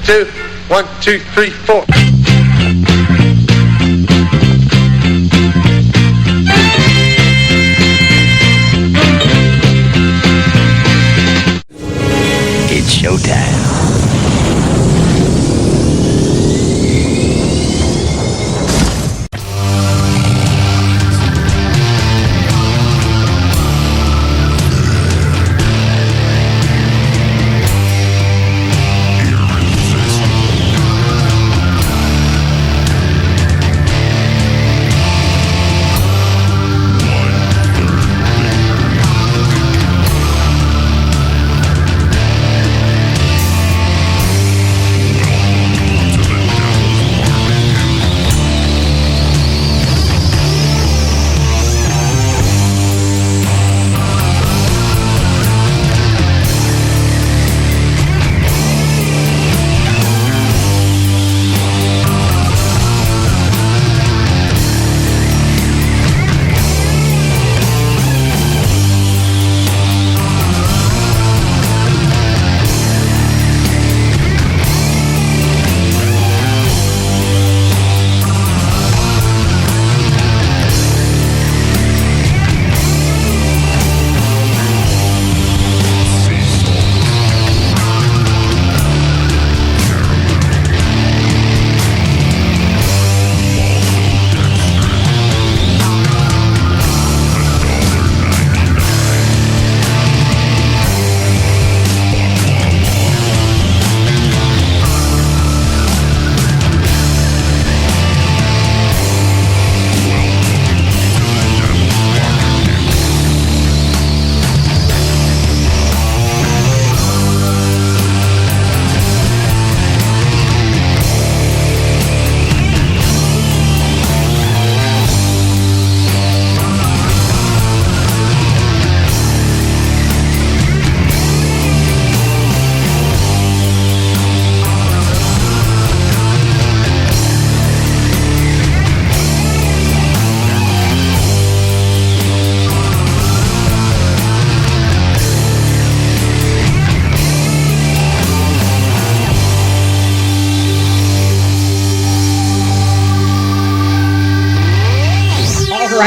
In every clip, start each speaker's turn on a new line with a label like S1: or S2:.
S1: 2, 1, 2, 3, 4.
S2: It's showtime.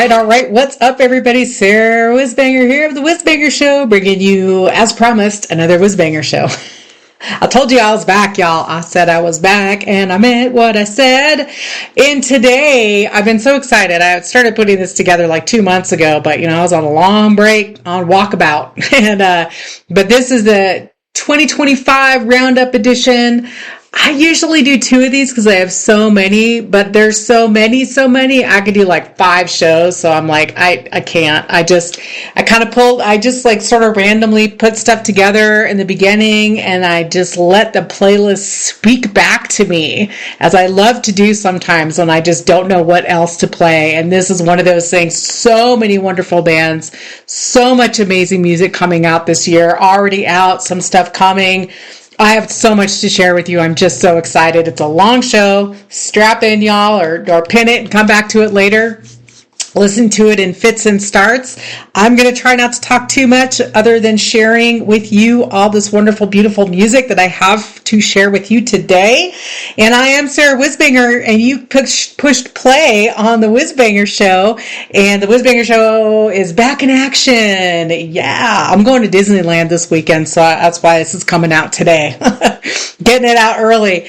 S3: All right. What's up, everybody? Sarah Whizbanger here of the Whizbanger Show, bringing you, as promised, another Whizbanger Show. I told you I was back, y'all. I said I was back, and I meant what I said. And today, I've been so excited. I started putting this together like 2 months ago, but I was on a long break on walkabout. But this is the 2025 Roundup edition. I usually do 2 of these because I have so many, but there's so many. I could do like 5 shows. So I'm like, I can't. I just like sort of randomly put stuff together in the beginning, and I just let the playlist speak back to me, as I love to do sometimes when I just don't know what else to play. And this is one of those things. So many wonderful bands, so much amazing music coming out this year, already out, some stuff coming. I have so much to share with you. I'm just so excited. It's a long show. Strap in, y'all, or pin it and come back to it later. Listen to it in fits and starts. I'm going to try not to talk too much other than sharing with you all this wonderful, beautiful music that I have to share with you today. And I am Sarah Whizbanger, and you pushed play on the Whizbanger Show. And the Whizbanger Show is back in action. Yeah, I'm going to Disneyland this weekend, so that's why this is coming out today. Getting it out early.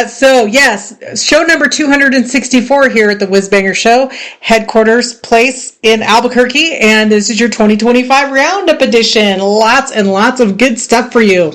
S3: So yes, show number 264 here at the Whizbanger Show, headquarters place in Albuquerque, and this is your 2025 Roundup edition. Lots and lots of good stuff for you.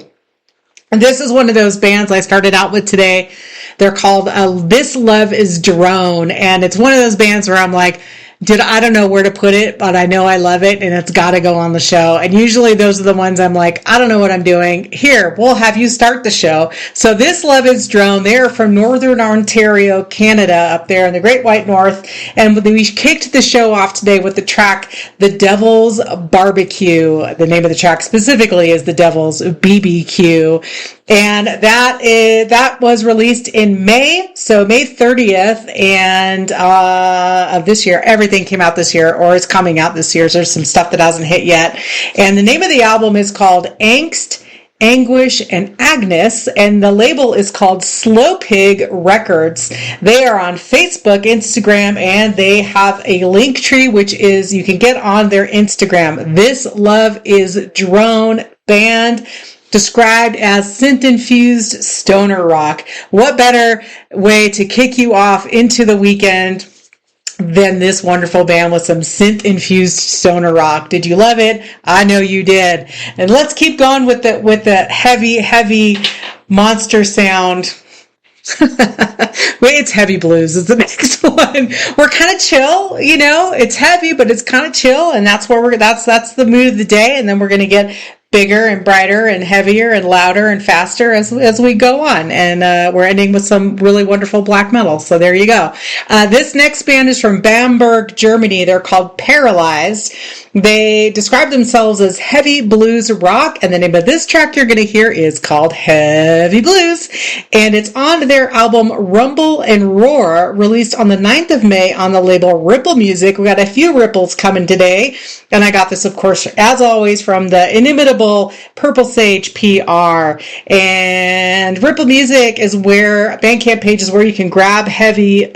S3: And this is one of those bands I started out with today. They're called This Love Is Drone, and it's one of those bands where I'm like, I don't know where to put it, but I know I love it, and it's got to go on the show. And usually those are the ones I'm like, I don't know what I'm doing. Here, we'll have you start the show. So This Love Is Drone. They're from Northern Ontario, Canada, up there in the Great White North. And we kicked the show off today with the track, The Devil's Barbecue. The name of the track specifically is The Devil's BBQ. And that was released in May, so May 30th, and of this year. Everything came out this year, or is coming out this year. So there's some stuff that hasn't hit yet. And the name of the album is called Angst Anguish, and Agnes, and the label is called Slowpig Records. They are on Facebook, Instagram, and they have a link tree, which is you can get on their Instagram. This Love is Drone band, described as synth-infused stoner rock. What better way to kick you off into the weekend than this wonderful band with some synth-infused stoner rock? Did you love it? I know you did. And let's keep going with the heavy monster sound. Wait, it's heavy blues is the next one. We're kind of chill, it's heavy, but it's kind of chill, and that's where that's the mood of the day. And then we're going to get bigger and brighter and heavier and louder and faster as we go on. And we're ending with some really wonderful black metal. So there you go. This next band is from Bamberg, Germany. They're called Paralyzed. They describe themselves as heavy blues rock, and the name of this track you're going to hear is called Heavy Blues, and it's on their album Rumble and Roar, released on the 9th of May on the label Ripple Music. We got a few ripples coming today, and I got this, of course, as always, from the inimitable Purple Sage PR. And Ripple Music is where Bandcamp page is where you can grab heavy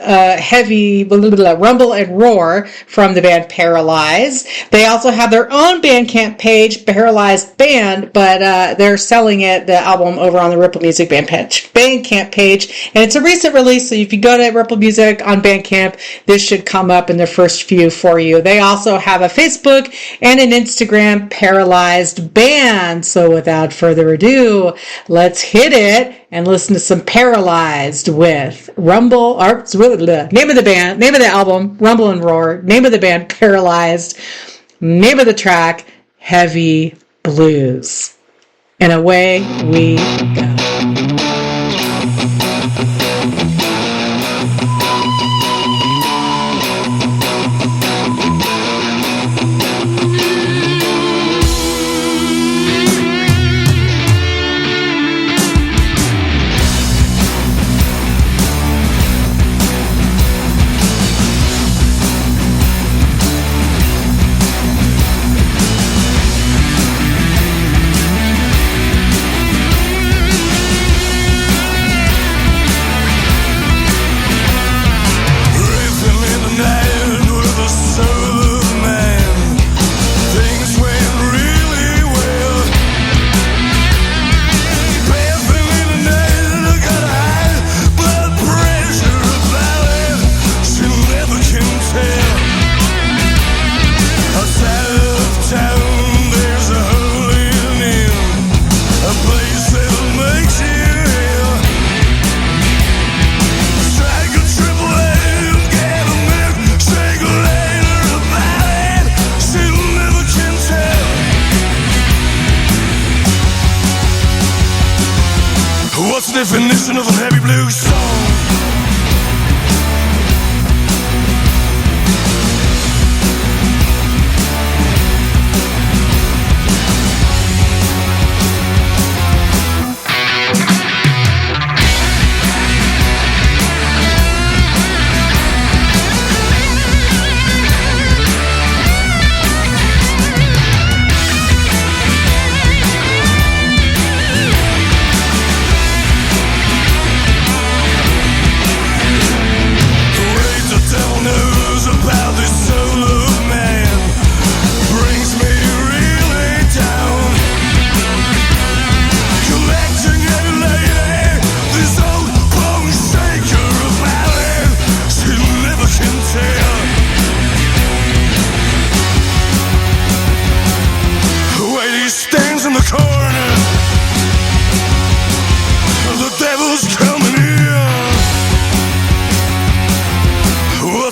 S3: Rumble and Roar from the band Paralyzed. They also have their own Bandcamp page, Paralyzed Band, but they're selling the album over on the Ripple Music Bandcamp page, and it's a recent release, so if you go to Ripple Music on Bandcamp, this should come up in the first few for you. They also have a Facebook and an Instagram, Paralyzed Band. So without further ado, let's hit it and listen to some Paralyzed with Rumble, or name of the album, Rumble and Roar, name of the band, Paralyzed, name of the track, Heavy Blues. And away we go.
S4: Definition of a heavy blues song.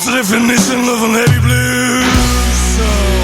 S4: Definition of an heavy blues song.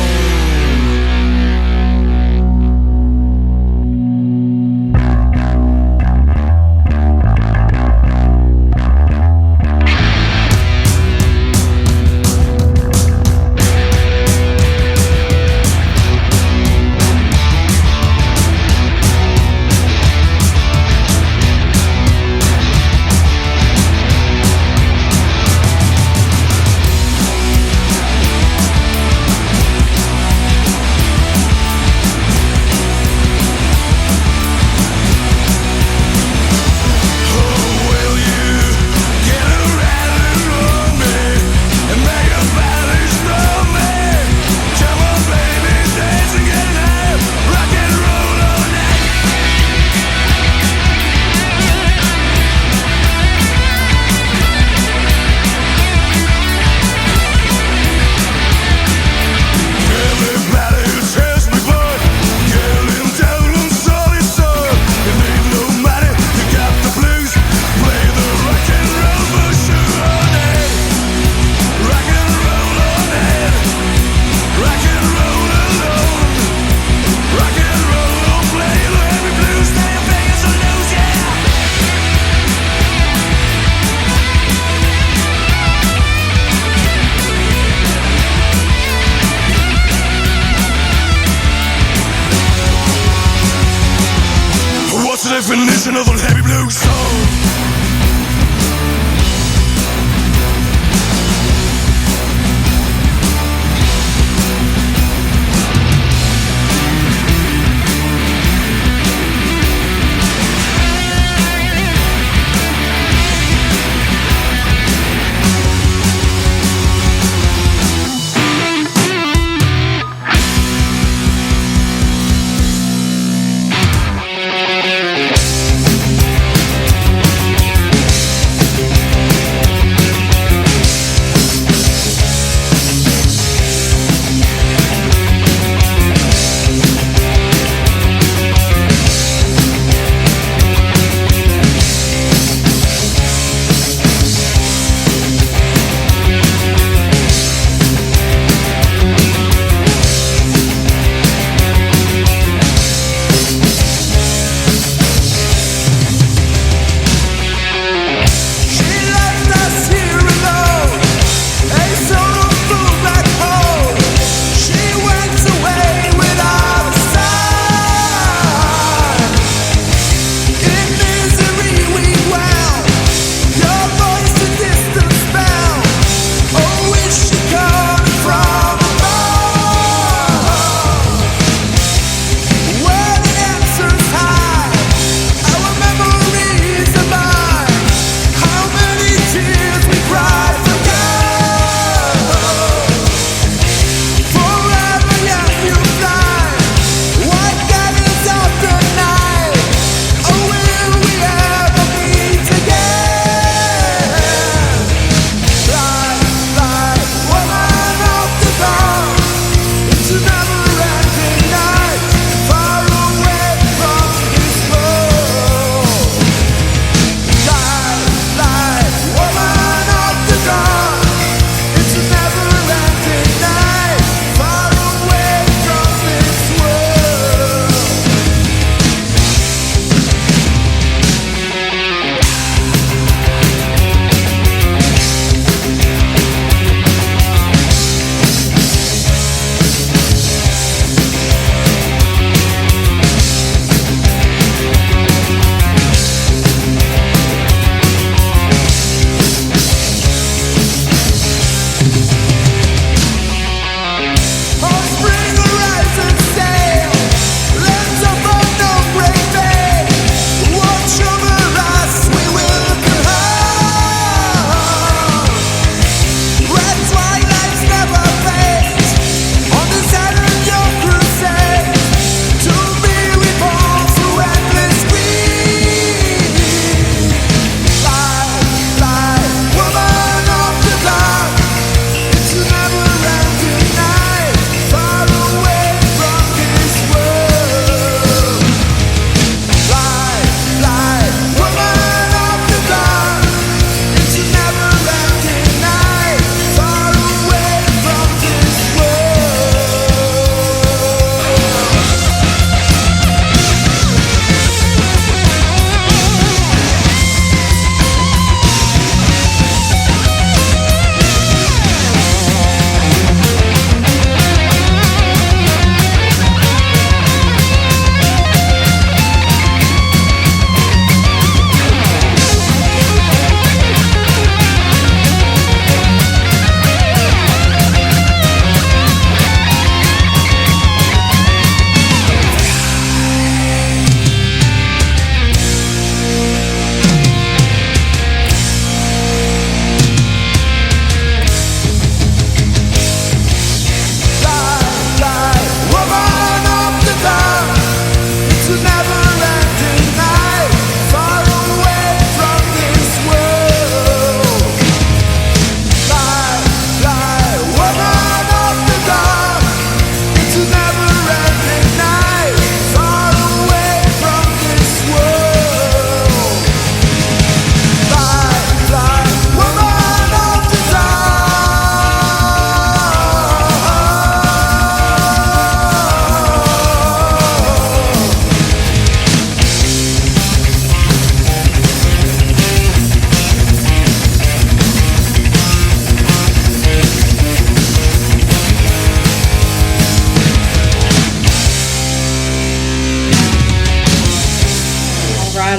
S4: blues song.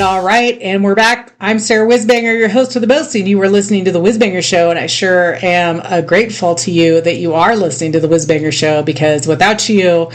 S3: All right, and we're back. I'm Sarah Whizbanger, your host of the most, and you were listening to the Whizbanger Show, and I sure am grateful to you that you are listening to the Whizbanger Show, because without you,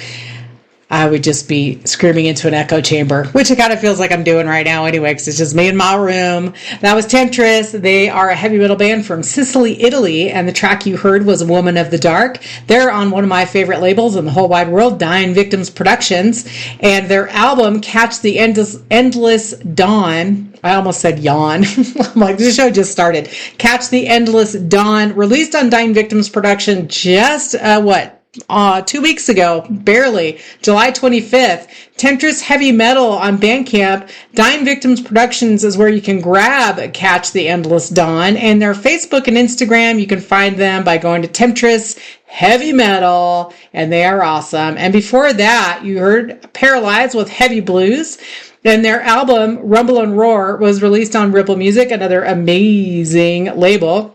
S3: I would just be screaming into an echo chamber, which it kind of feels like I'm doing right now anyway, because it's just me in my room. That was Temptress. They are a heavy metal band from Sicily, Italy, and the track you heard was Woman of the Dark. They're on one of my favorite labels in the whole wide world, Dying Victims Productions, and their album, Catch the Endless Dawn, I almost said yawn. I'm like, this show just started. Catch the Endless Dawn, released on Dying Victims Production just, 2 weeks ago, barely, July 25th. Temptress Heavy Metal on Bandcamp. Dying Victims Productions is where you can grab Catch the Endless Dawn. And their Facebook and Instagram, you can find them by going to Temptress Heavy Metal, and they are awesome. And before that, you heard Paralyzed with Heavy Blues. And their album, Rumble and Roar, was released on Ripple Music, another amazing label.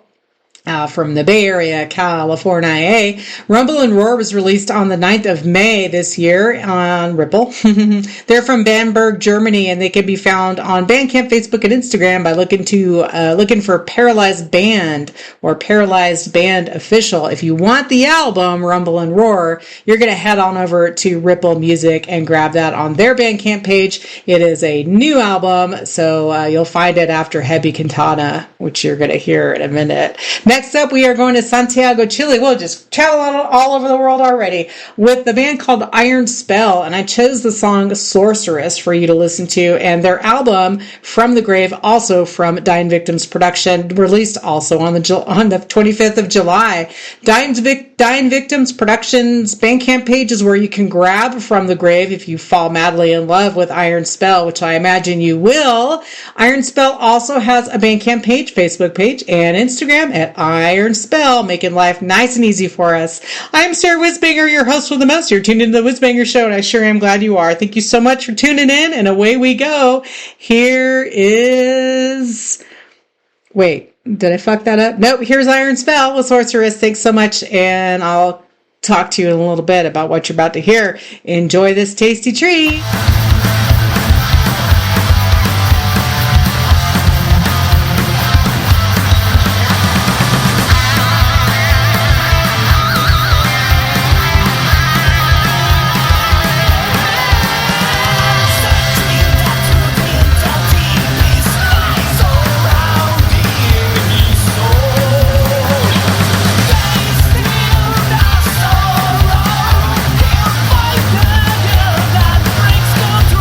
S3: From the Bay Area, California. Rumble and Roar was released on the 9th of May this year on Ripple. They're from Bamberg, Germany, and they can be found on Bandcamp, Facebook, and Instagram by looking for Paralyzed Band or Paralyzed Band Official. If you want the album, Rumble and Roar, you're going to head on over to Ripple Music and grab that on their Bandcamp page. It is a new album, so you'll find it after Hebi Katana, which you're going to hear in a minute. Next up, we are going to Santiago, Chile. We'll just travel all over the world already with the band called Iron Spell, and I chose the song Sorceress for you to listen to, and their album From the Grave, also from Dying Victims Production, released also on the 25th of July. Dying Victims Productions Bandcamp page is where you can grab From the Grave if you fall madly in love with Iron Spell, which I imagine you will. Iron Spell also has a Bandcamp page, Facebook page, and Instagram at Iron Spell, making life nice and easy for us. I'm Sarah Whizbanger, your host with the most. You're tuned into the Whizbanger Show, and I sure am glad you are. Thank you so much for tuning in, and away we go. Here is... Wait, did I fuck that up? Nope, here's Iron Spell with Sorceress. Thanks so much, and I'll talk to you in a little bit about what you're about to hear. Enjoy this tasty treat.
S5: That breaks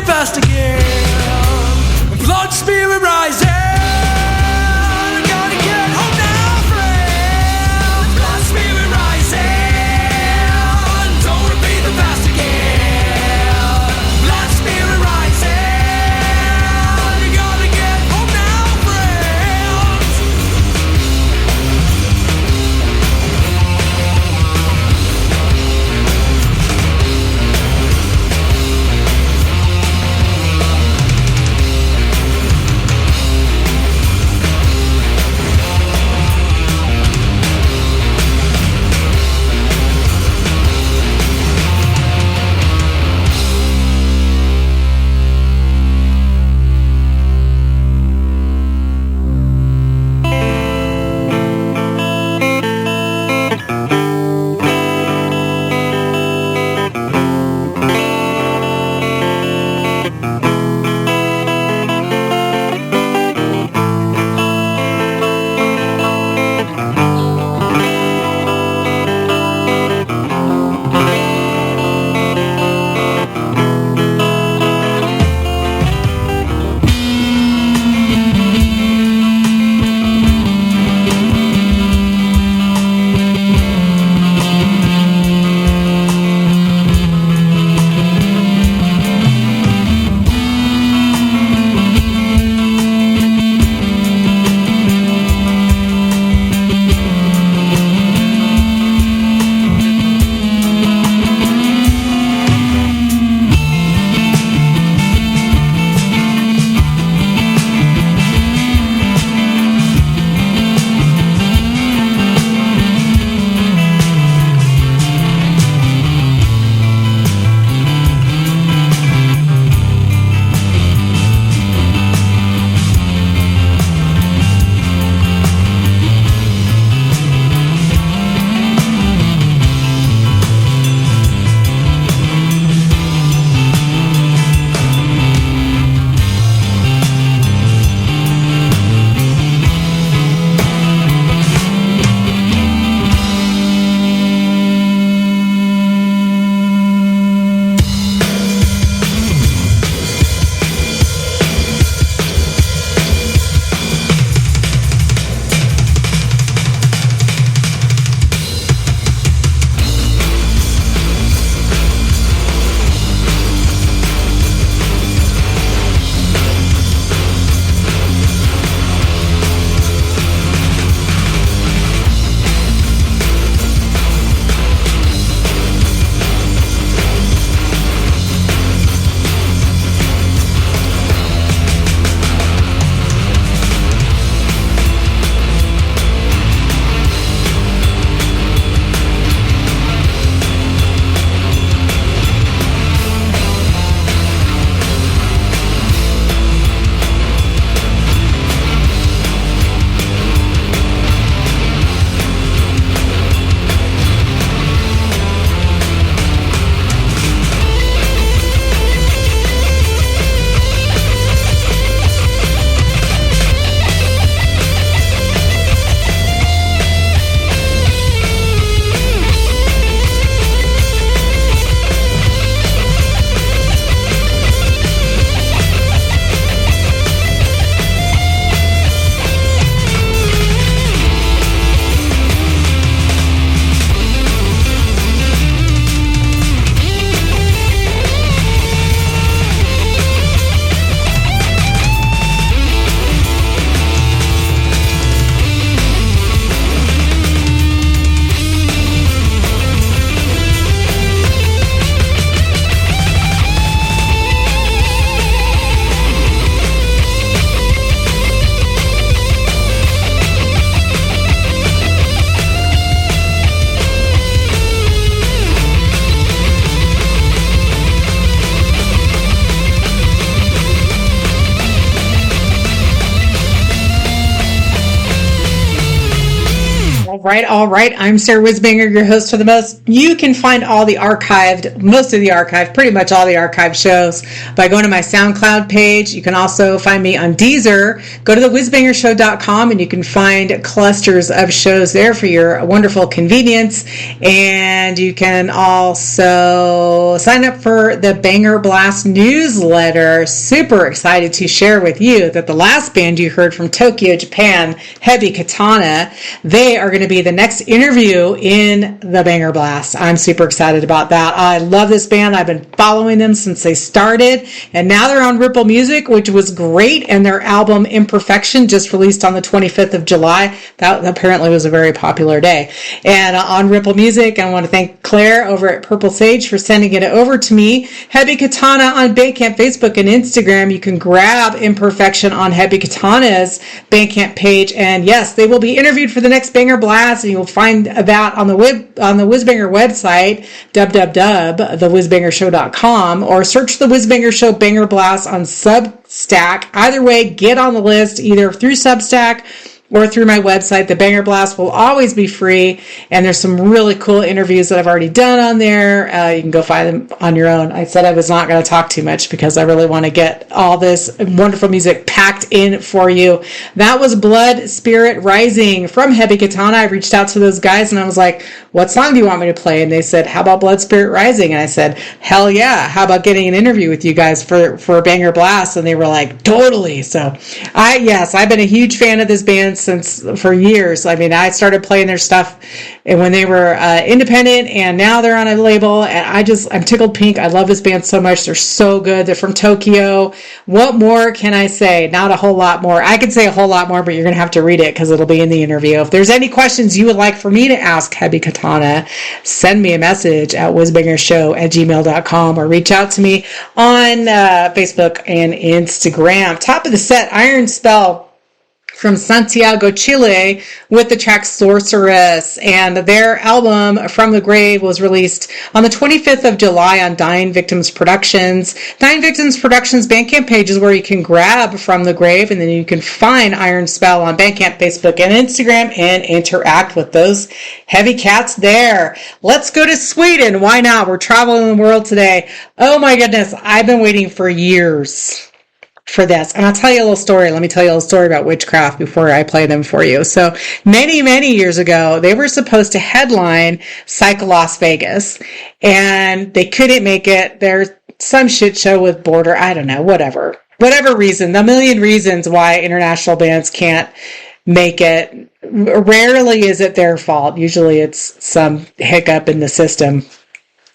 S5: the past again. Blood spirit rising. Gotta get home now, friend. Blood spirit rising. Don't repeat the past again. Blood spirit rising. Gotta get home now, friend.
S3: All right. I'm Sarah Whizbanger, your host for the most. You can find all the most of the archived, pretty much all the archived shows by going to my SoundCloud page. You can also find me on Deezer. Go to thewhizbangershow.com and you can find clusters of shows there for your wonderful convenience. And you can also sign up for the Banger Blast newsletter. Super excited to share with you that the last band you heard from Tokyo, Japan, Hebi, Katana, they are going to be the next interview in the Banger Blast. I'm super excited about that. I love this band. I've been following them since they started, and now they're on Ripple Music, which was great, and their album Imperfection just released on the 25th of July. That apparently was a very popular day. And on Ripple Music, I want to thank Claire over at Purple Sage for sending it over to me. Hebi Katana on Bandcamp, Facebook, and Instagram. You can grab Imperfection on Hebi Katana's Bandcamp page, and yes, they will be interviewed for the next Banger Blast, and you'll find that on the Whizbanger website, www.thewhizbangershow.com, or search the Whizbanger Show Banger Blast on Substack. Either way, get on the list either through Substack or through my website. The Banger Blast will always be free, and there's some really cool interviews that I've already done on there. You can go find them on your own. I said I was not going to talk too much because I really want to get all this wonderful music packed in for you. That was Blood Spirit Rising from Hebi Katana. I reached out to those guys and I was like, what song do you want me to play? And they said, how about Blood Spirit Rising? And I said, hell yeah. How about getting an interview with you guys for a Banger Blast? And they were like, totally. So I've been a huge fan of this band for years. I mean, I started playing their stuff when they were independent, and now they're on a label, and I'm tickled pink. I love this band so much. They're so good. They're from Tokyo. What more can I say? Not a whole lot more. I could say a whole lot more, but you're going to have to read it because it'll be in the interview. If there's any questions you would like for me to ask Hebi Katana, send me a message at whizbangershow@gmail.com or reach out to me on Facebook and Instagram. Top of the set, Iron Spell from Santiago, Chile, with the track Sorceress, and their album From the Grave was released on the 25th of July on Dying Victims Productions. Dying Victims Productions Bandcamp page is where you can grab From the Grave, and then you can find Iron Spell on Bandcamp, Facebook, and Instagram, and interact with those heavy cats there. Let's go to Sweden. Why not? We're traveling the world today. Oh my goodness, I've been waiting for years for this. And I'll tell you a little story. Let me tell you a little story about Witchcraft before I play them for you. So many, many years ago, they were supposed to headline Psych Las Vegas, and they couldn't make it. There's some shit show with Border. I don't know, whatever reason, the million reasons why international bands can't make it. Rarely is it their fault. Usually it's some hiccup in the system.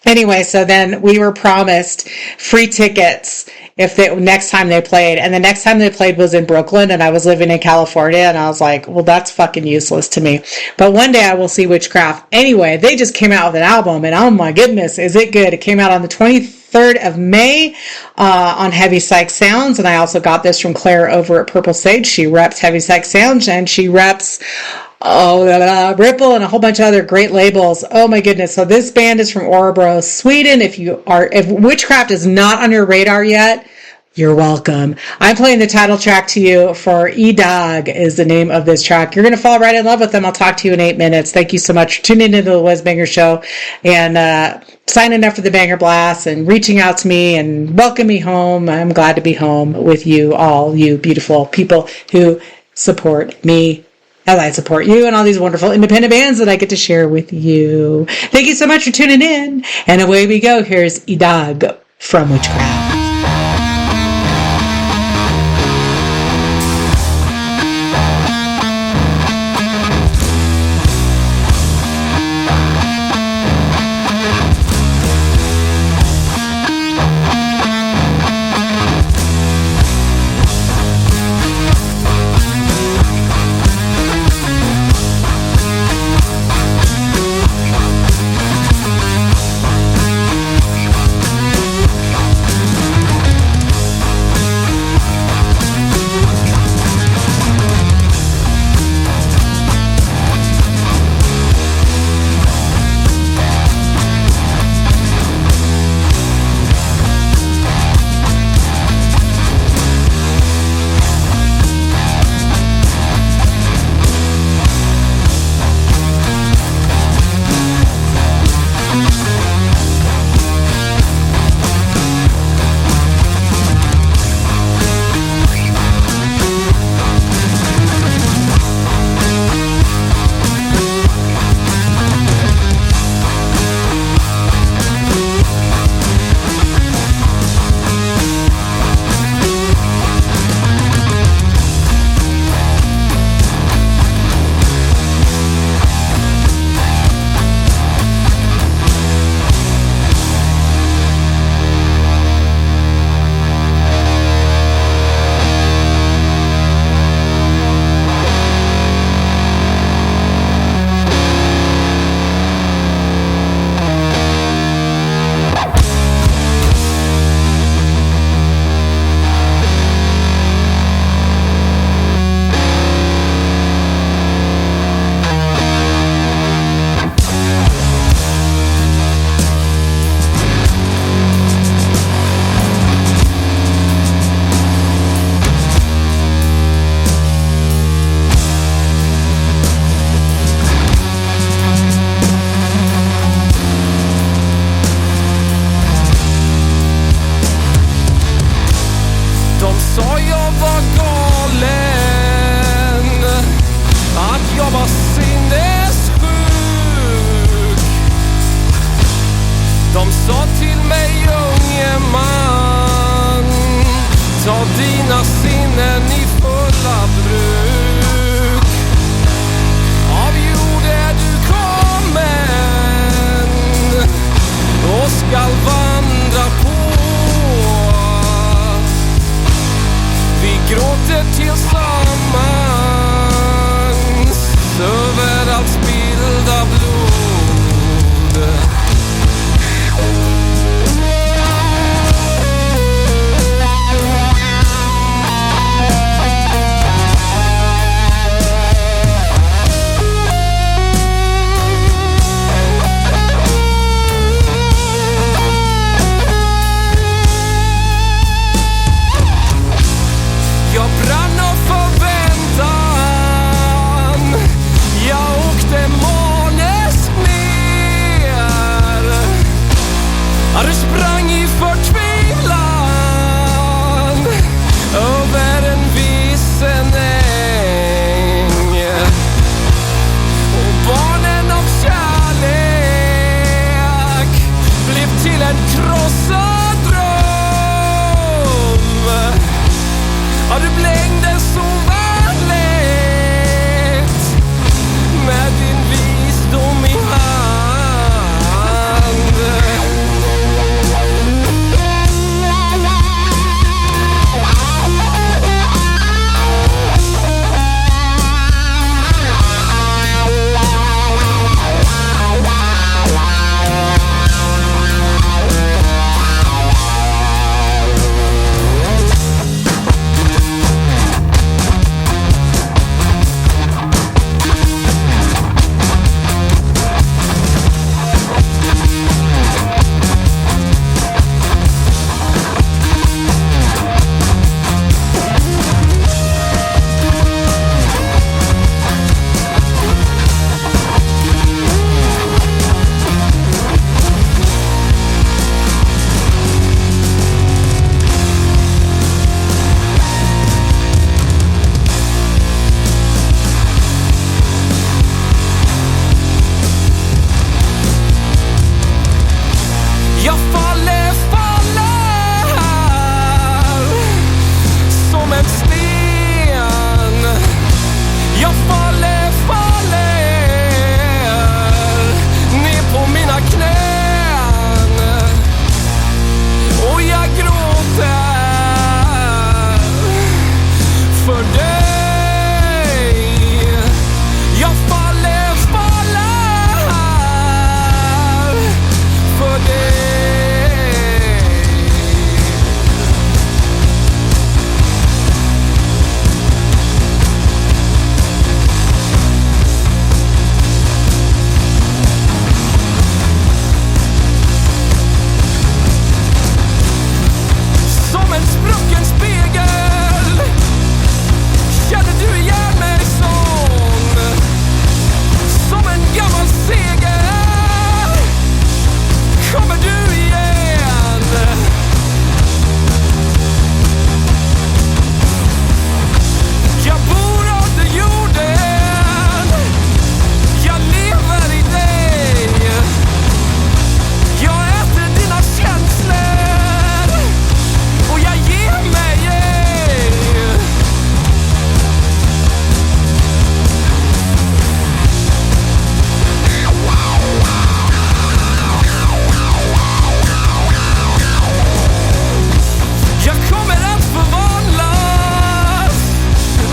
S3: Anyway, so then we were promised free tickets next time they played, and the next time they played was in Brooklyn, and I was living in California, and I was like, well, that's fucking useless to me. But one day I will see Witchcraft. Anyway, they just came out with an album, and oh my goodness, is it good. It came out on the 23rd of May on Heavy Psych Sounds, and I also got this from Claire over at Purple Sage. She reps Heavy Psych Sounds, and she reps Ripple and a whole bunch of other great labels. Oh my goodness. So this band is from Örebro, Sweden. If Witchcraft is not on your radar yet, you're welcome. I'm playing the title track to you for E-Dog is the name of this track. You're going to fall right in love with them. I'll talk to you in 8 minutes. Thank you so much for tuning into the Whizbanger Show and signing up for the Banger Blast and reaching out to me and welcome me home. I'm glad to be home with you, all you beautiful people who support me as I support you and all these wonderful independent bands that I get to share with you. Thank you so much for tuning in. And away we go. Here's E-Dog from Witchcraft.
S5: mina sinnen i fulla bruk. Av jord är du kommen och skall vandra på. Vi gråter tillsammans över allt spillda blod. Jag brann av förväntan. Jag åkte manisk ner. Du sprang i förtvivlan över en vissen äng. Och barnen av kärlek blev till en krossad dröm. Ja, du blängde så vänligt med din visdom i hand. Jag faller som en sten. Jag faller ner på mina knän. Och jag gråter för dig. Jag faller för dig. Som en sprucken spegel känner du igen mig som en gammal seger. Kommer du igen? Jag bor under jorden. Jag lever i dig. Jag äter dina känslor och jag ger mig ej. Jag kommer att förvandlas,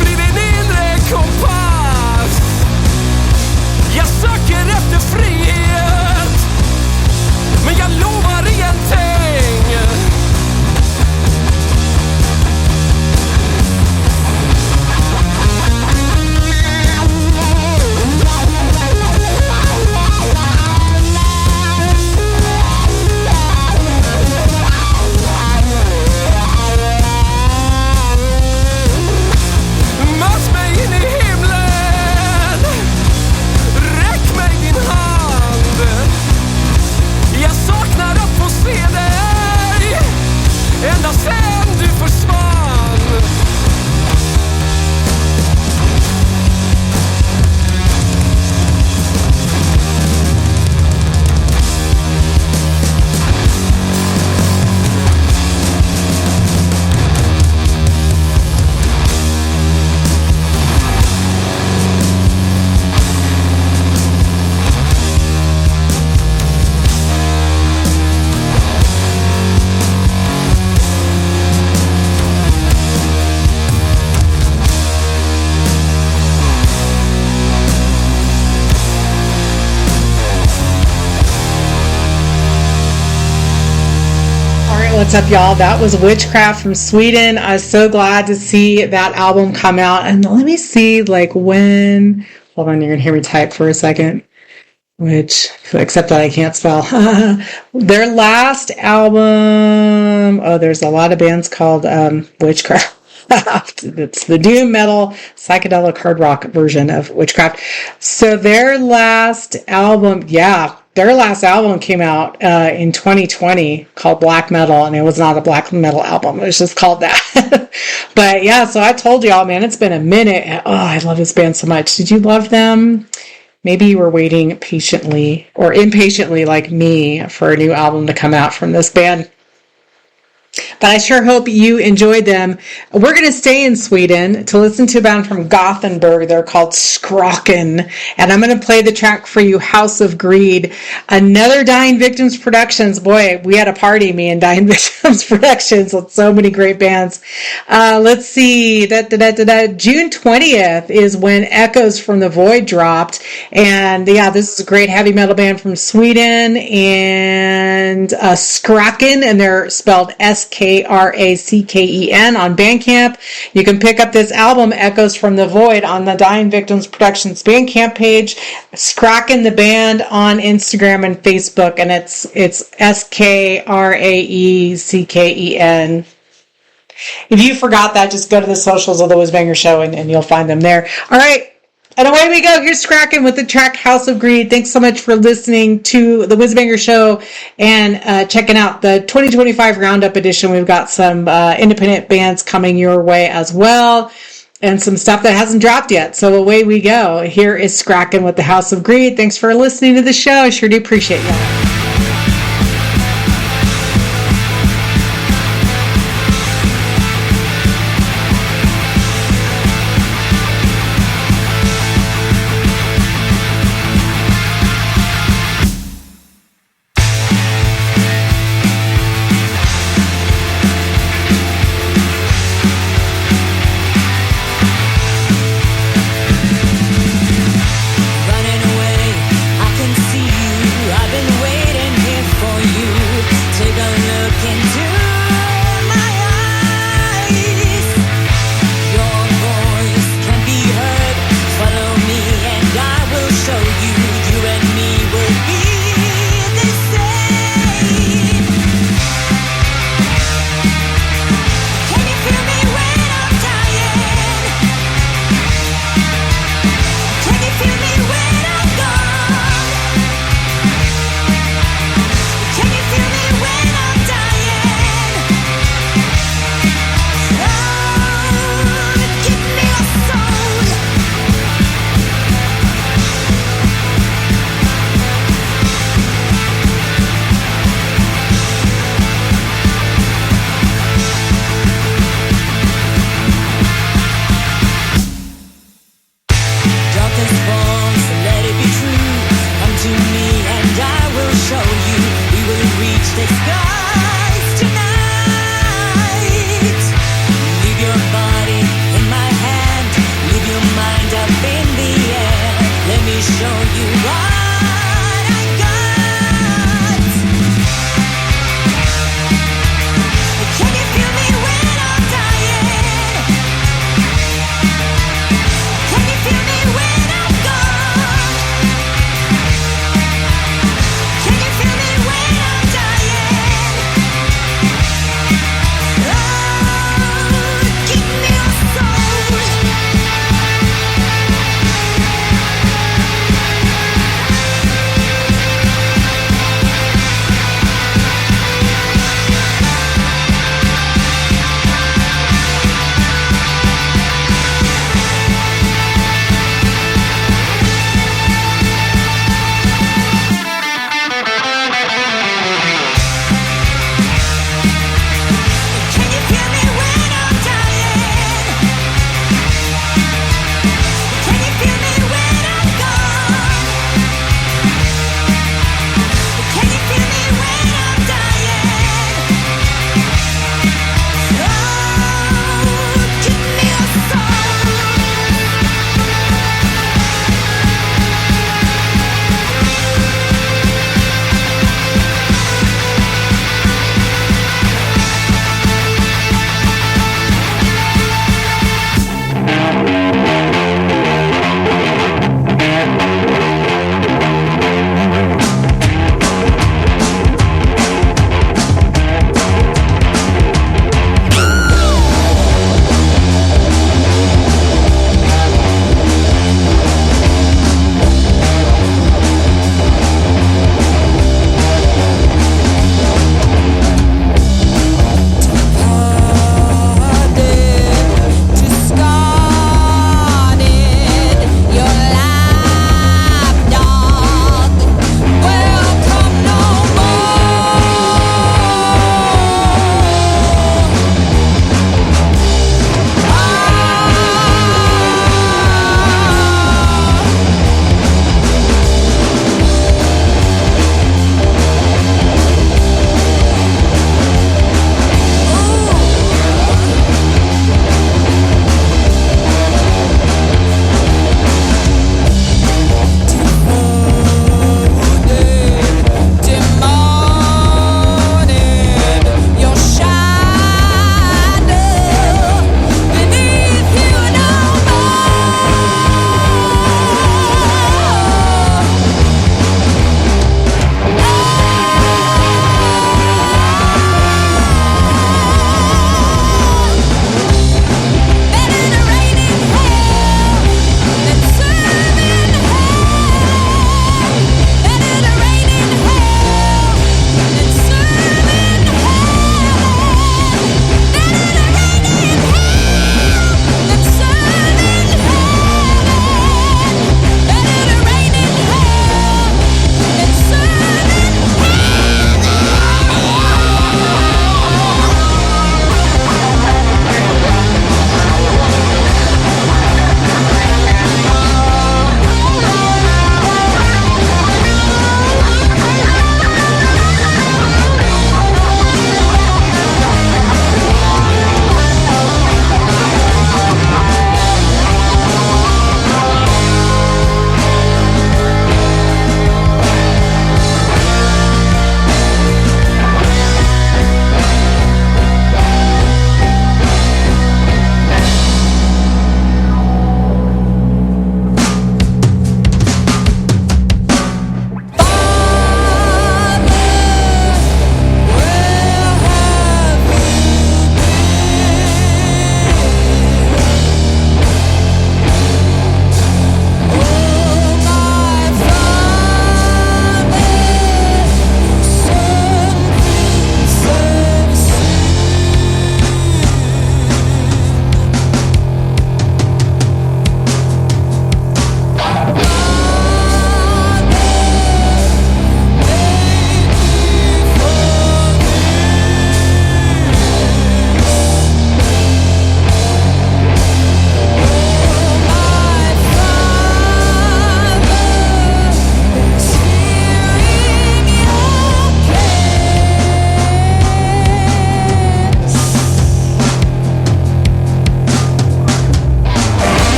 S5: bli din inre kompass. Jag söker efter frihet, men jag lovar ingenting. Möt mig in i himlen. Räck mig din hand. Jag saknar att få se dig ända sen du försvann.
S3: what's up, y'all? That was Witchcraft from Sweden. I was so glad to see that album come out. And let me see, like, when... Hold on, you're going to hear me type for a second. Except that I can't spell. Their last album... Oh, there's a lot of bands called Witchcraft. It's the doom metal psychedelic hard rock version of Witchcraft. So their last album came out in 2020 called Black Metal, and it was not a black metal album. It was just called that. But yeah, so I told y'all, man, it's been a minute. And, I love this band so much. Did you love them? Maybe you were waiting patiently or impatiently like me for a new album to come out from this band. But I sure hope you enjoyed them. We're going to stay in Sweden to listen to a band from Gothenburg. They're called Skräcken. And I'm going to play the track for you, House of Greed. Another Dying Victims Productions. Boy, we had a party, me and Dying Victims Productions with so many great bands. Let's see. June 20th is when Echoes from the Void dropped. And yeah, this is a great heavy metal band from Sweden. And Skräcken, and they're spelled Skracken on Bandcamp. You can pick up this album, Echoes from the Void, on the Dying Victims Productions Bandcamp page. Skräcken the band on Instagram and Facebook, and it's Skraecken. If you forgot that, just go to the socials of the Whizbanger Show and you'll find them there. All right. And away we go. Here's Skräcken with the track House of Greed. Thanks so much for listening to the Whizbanger Show and checking out the 2025 Roundup edition. We've got some independent bands coming your way as well, and some stuff that hasn't dropped yet. So away we go. Here is Skräcken with the House of Greed. Thanks for listening to the show. I sure do appreciate y'all.
S6: Running away, I can see you. I've been waiting.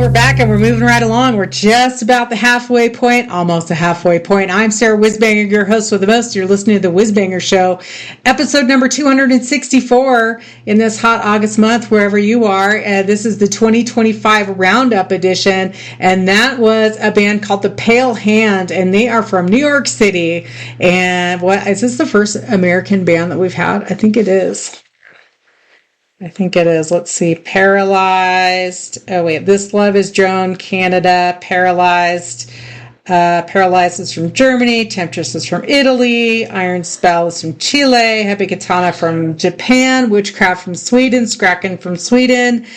S3: we're back and we're moving right along. We're just about the halfway point, almost the halfway point. I'm Sarah Whizbanger, your host with the most. You're listening to The Whizbanger Show, episode number 264 in this hot August month, wherever you are. This is the 2025 Roundup edition, and that was a band called The Pale Hand, and they are from New York City. And what is this the first American band that we've had? I think it is. Let's see. Paralyzed. Oh, wait. This Love is Drone, Canada. Paralyzed. Paralyzed is from Germany. Temptress is from Italy. Iron Spell is from Chile. Hebi Katana from Japan. Witchcraft from Sweden. Skräcken from Sweden.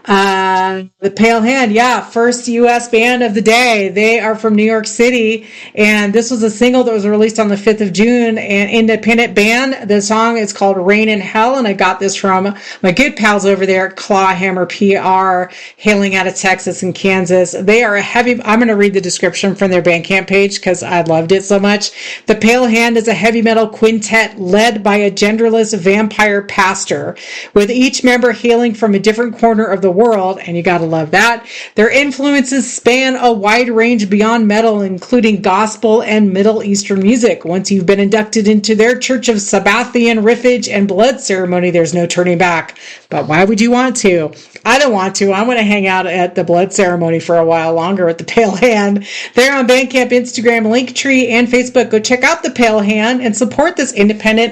S3: The Pale Hand, first U.S. band of the day. They are from New York City, and this was a single that was released on the 5th of June. An independent band. The song is called Rain in Hell, and I got this from my good pals over there at Clawhammer PR, hailing out of Texas and Kansas. They are a heavy. I'm going to read the description from their Bandcamp page because I loved it so much. The Pale Hand is a heavy metal quintet led by a genderless vampire pastor, with each member hailing from a different corner of the world, and you gotta love that. Their influences span a wide range beyond metal, including gospel and Middle Eastern music. Once you've been inducted into their church of Sabbathian riffage and blood ceremony, there's no turning back. But why would you want to? I don't want to. I want to hang out at the blood ceremony for a while longer with the Pale Hand. They're on Bandcamp, Instagram, Linktree, and Facebook. Go check out the Pale Hand and support this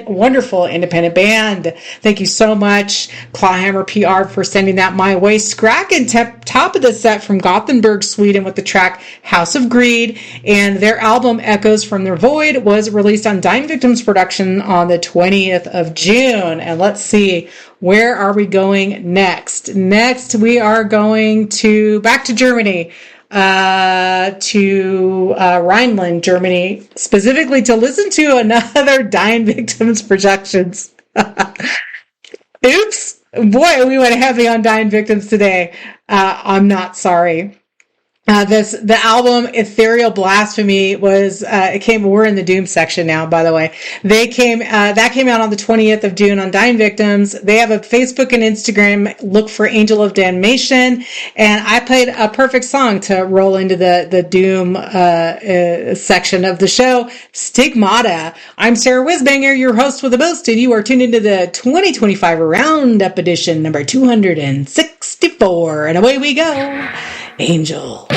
S3: wonderful independent band. Thank you so much, Clawhammer PR, for sending that my way. Skräcken, top of the set from Gothenburg, Sweden, with the track House of Greed, and their album Echoes from the Void was released on Dying Victims Production on the 20th of June. And let's see, where are we going next? Next, we are going back to Germany, to Rhineland, Germany, specifically to listen to another Dying Victims Productions. Oops. Boy, we went heavy on Dying Victims today. I'm not sorry. The album Ethereal Blasphemy was, we're in the Doom section now, by the way. That came out on the 20th of June on Dying Victims. They have a Facebook and Instagram. Look for Angel of Damnation. And I played a perfect song to roll into the Doom, section of the show. Stigmata. I'm Sarah Whizbanger, your host with the most, and you are tuned into the 2025 Roundup edition, number 264. And away we go. Angel.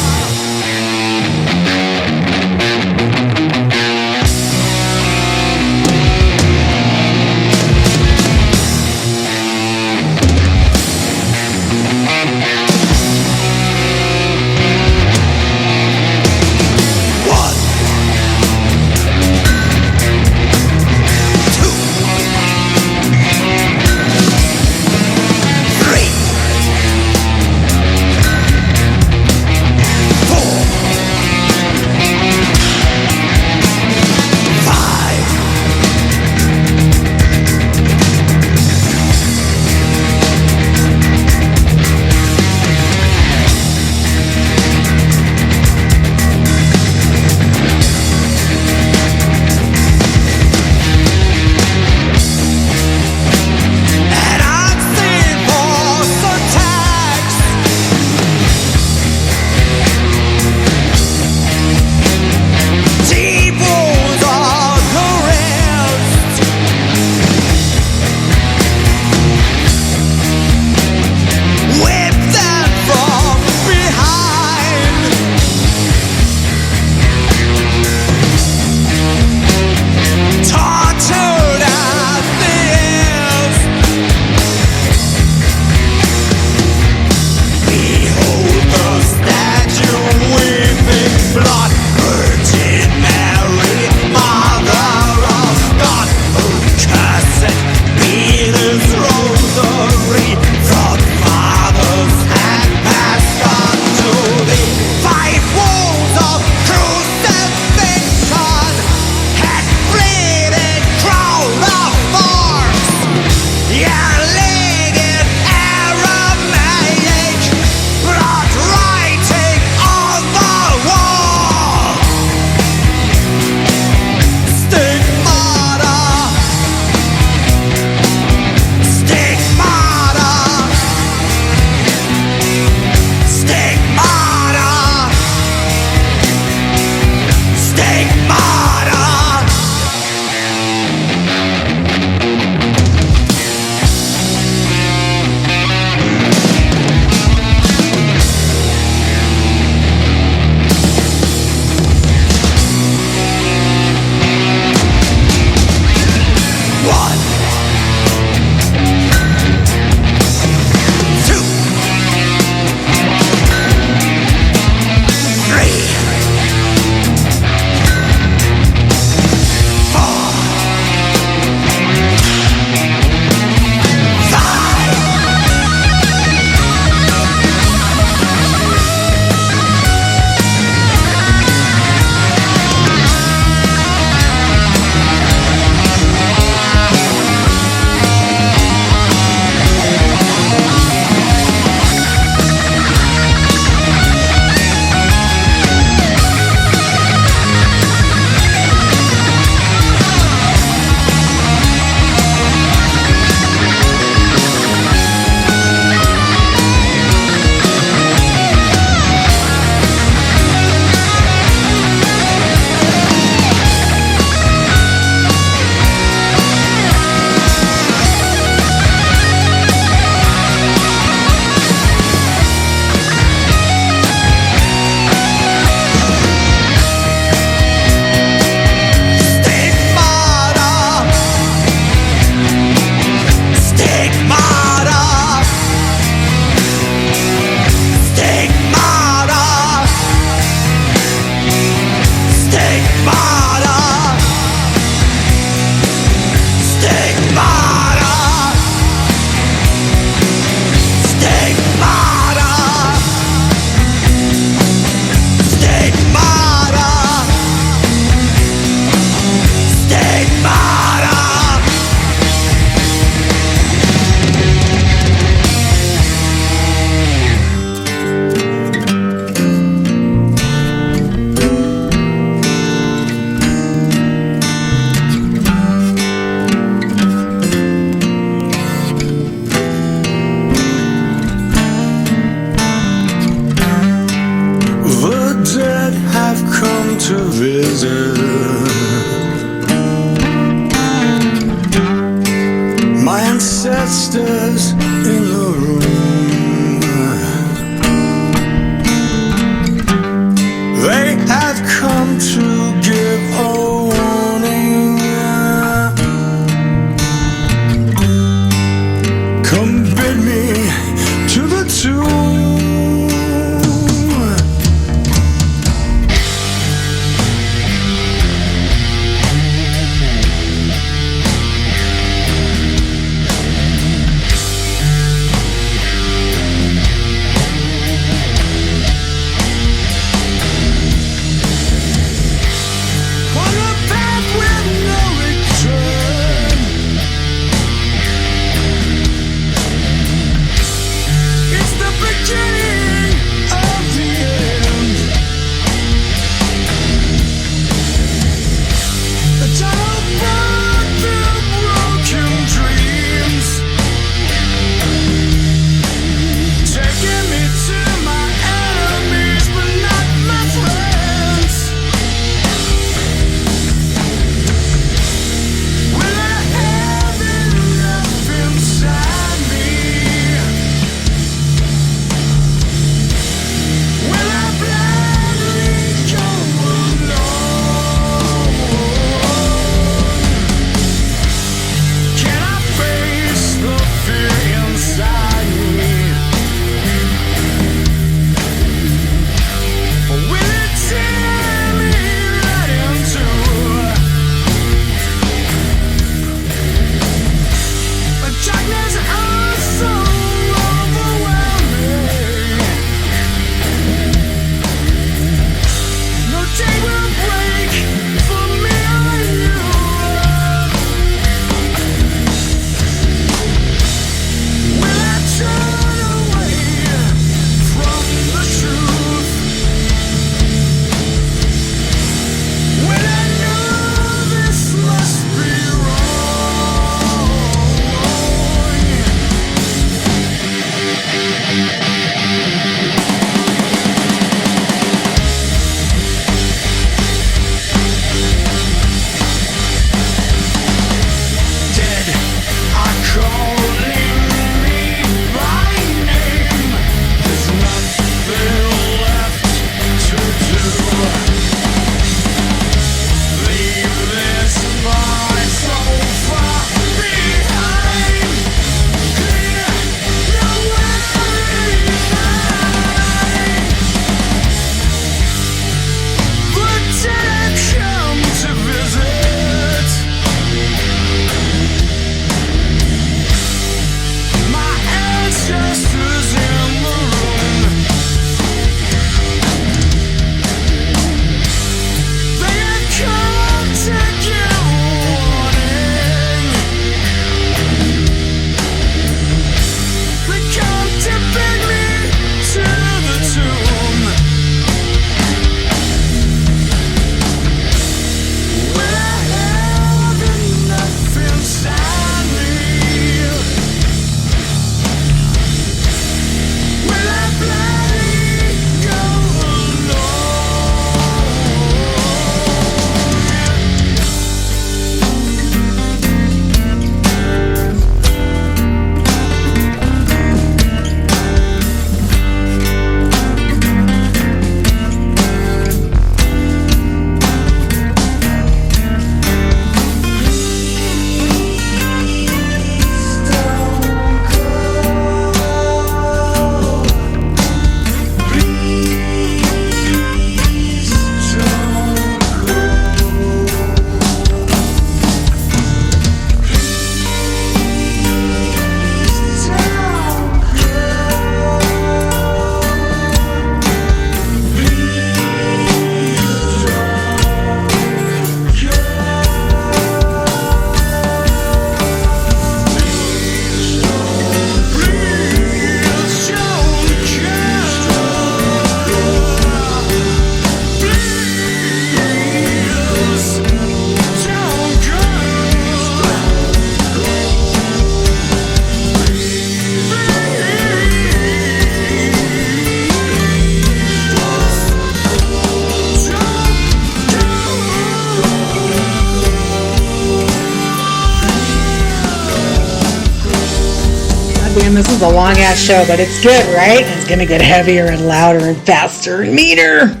S3: man, this is a long ass show, but it's good, right? It's gonna get heavier and louder and faster and meaner.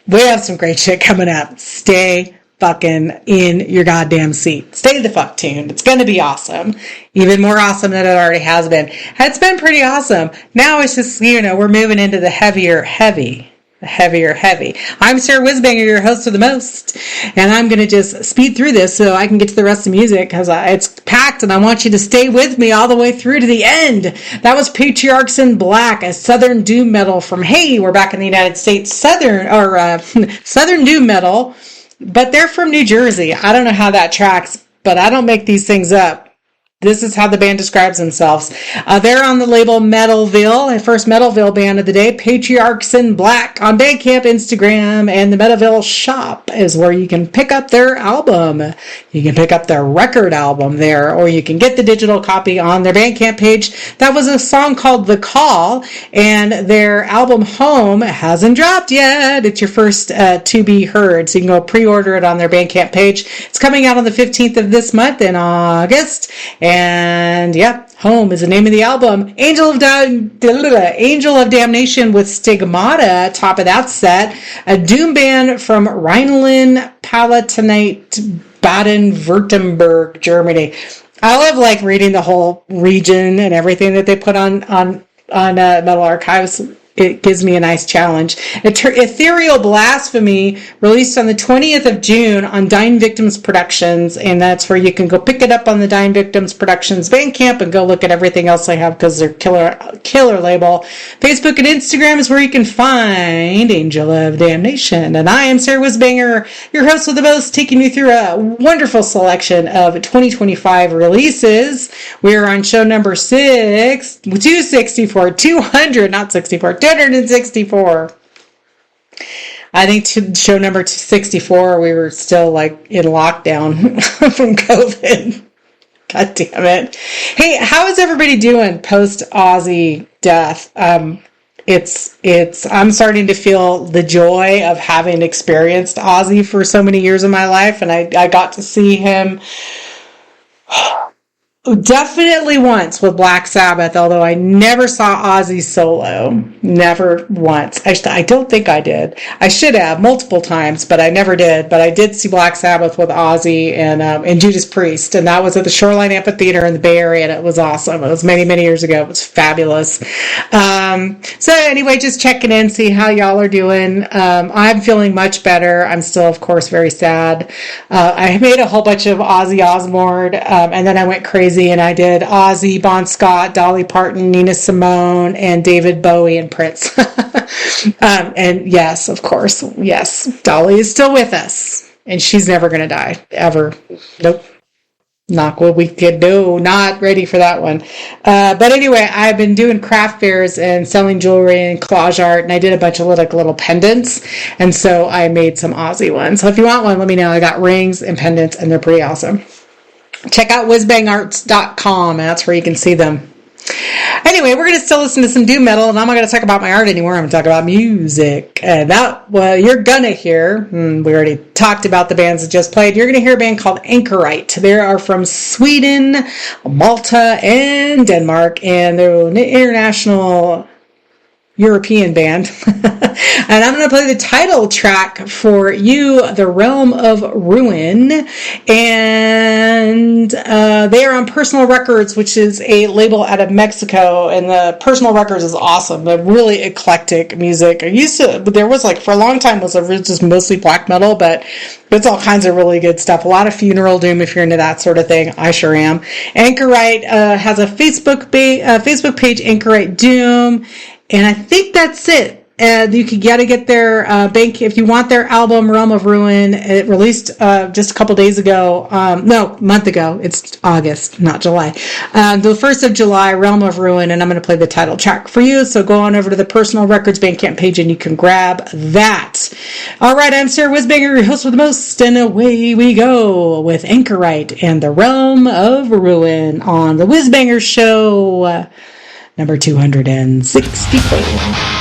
S3: We have some great shit coming up. Stay fucking in your goddamn seat. Stay the fuck tuned. It's gonna be awesome. Even more awesome than it already has been. It's been pretty awesome. Now it's just, we're moving into the heavier heavy. I'm Sarah Whizbanger, your host of the most, and I'm going to just speed through this so I can get to the rest of the music because it's packed and I want you to stay with me all the way through to the end. That was Patriarchs in Black, a Southern doom metal from, hey, we're back in the United States, Southern doom metal, but they're from New Jersey. I don't know how that tracks, but I don't make these things up. This is how the band describes themselves. They're on the label Metalville, first Metalville band of the day, Patriarchs in Black on Bandcamp, Instagram, and the Metalville shop is where you can pick up their album. You can pick up their record album there, or you can get the digital copy on their Bandcamp page. That was a song called The Call, and their album Home hasn't dropped yet. It's your first to be heard, so you can go pre-order it on their Bandcamp page. It's coming out on the 15th of this month in August. And yeah, Home is the name of the album. Angel of Damnation with Stigmata, top of that set. A doom band from Rhineland-Palatinate, Baden-Württemberg, Germany. I love reading the whole region and everything that they put on Metal Archives. It gives me a nice challenge. Ethereal Blasphemy, released on the 20th of June on Dying Victims Productions, and that's where you can go pick it up on the Dying Victims Productions Bandcamp and go look at everything else I have because they're killer label. Facebook and Instagram is where you can find Angel of Damnation. And I am Sarah Whizbanger, your host with the most, taking you through a wonderful selection of 2025 releases. We are on show number 264. I think show number 64, we were still in lockdown from COVID. God damn it. Hey, how is everybody doing post Aussie death? I'm starting to feel the joy of having experienced Ozzy for so many years of my life, and I got to see him definitely once with Black Sabbath, although I never saw Ozzy solo. Never once. I don't think I did. I should have multiple times, but I never did. But I did see Black Sabbath with Ozzy and Judas Priest, and that was at the Shoreline Amphitheater in the Bay Area, and it was awesome. It was many, many years ago. It was fabulous. So anyway, just checking in, see how y'all are doing. I'm feeling much better. I'm still, of course, very sad. I made a whole bunch of Ozzy Osbourne, and then I went crazy and I did Ozzy, Bon Scott, Dolly Parton, Nina Simone, and David Bowie and Prince. And yes, of course, yes, Dolly is still with us, and she's never going to die, ever. Nope. Not what we could do. Not ready for that one. But anyway, I've been doing craft fairs and selling jewelry and collage art, and I did a bunch of little pendants, and so I made some Ozzy ones. So if you want one, let me know. I got rings and pendants, and they're pretty awesome. Check out whizbangarts.com, and that's where you can see them. Anyway, we're going to still listen to some doom metal, and I'm not going to talk about my art anymore. I'm going to talk about music. And you're going to hear, we already talked about the bands that just played. You're going to hear a band called Anchorite. They are from Sweden, Malta, and Denmark, and they're an international European band. And I'm going to play the title track for you, The Realm of Ruin. And they are on Personal Records, which is a label out of Mexico. And the Personal Records is awesome. They're really eclectic music. There was for a long time was just mostly black metal, but it's all kinds of really good stuff. A lot of funeral doom if you're into that sort of thing. I sure am. Anchorite has a Facebook page, Anchorite Doom. And I think that's it. You gotta get their bank if you want their album Realm of Ruin. It released just a couple days ago. Month ago. It's August, not July. The 1st of July, Realm of Ruin, and I'm going to play the title track for you. So go on over to the Personal Records Bandcamp page and you can grab that. All right, I'm Sarah Whizbanger, your host with the most, and away we go with Anchorite and the Realm of Ruin on the Whizbanger Show, number 264.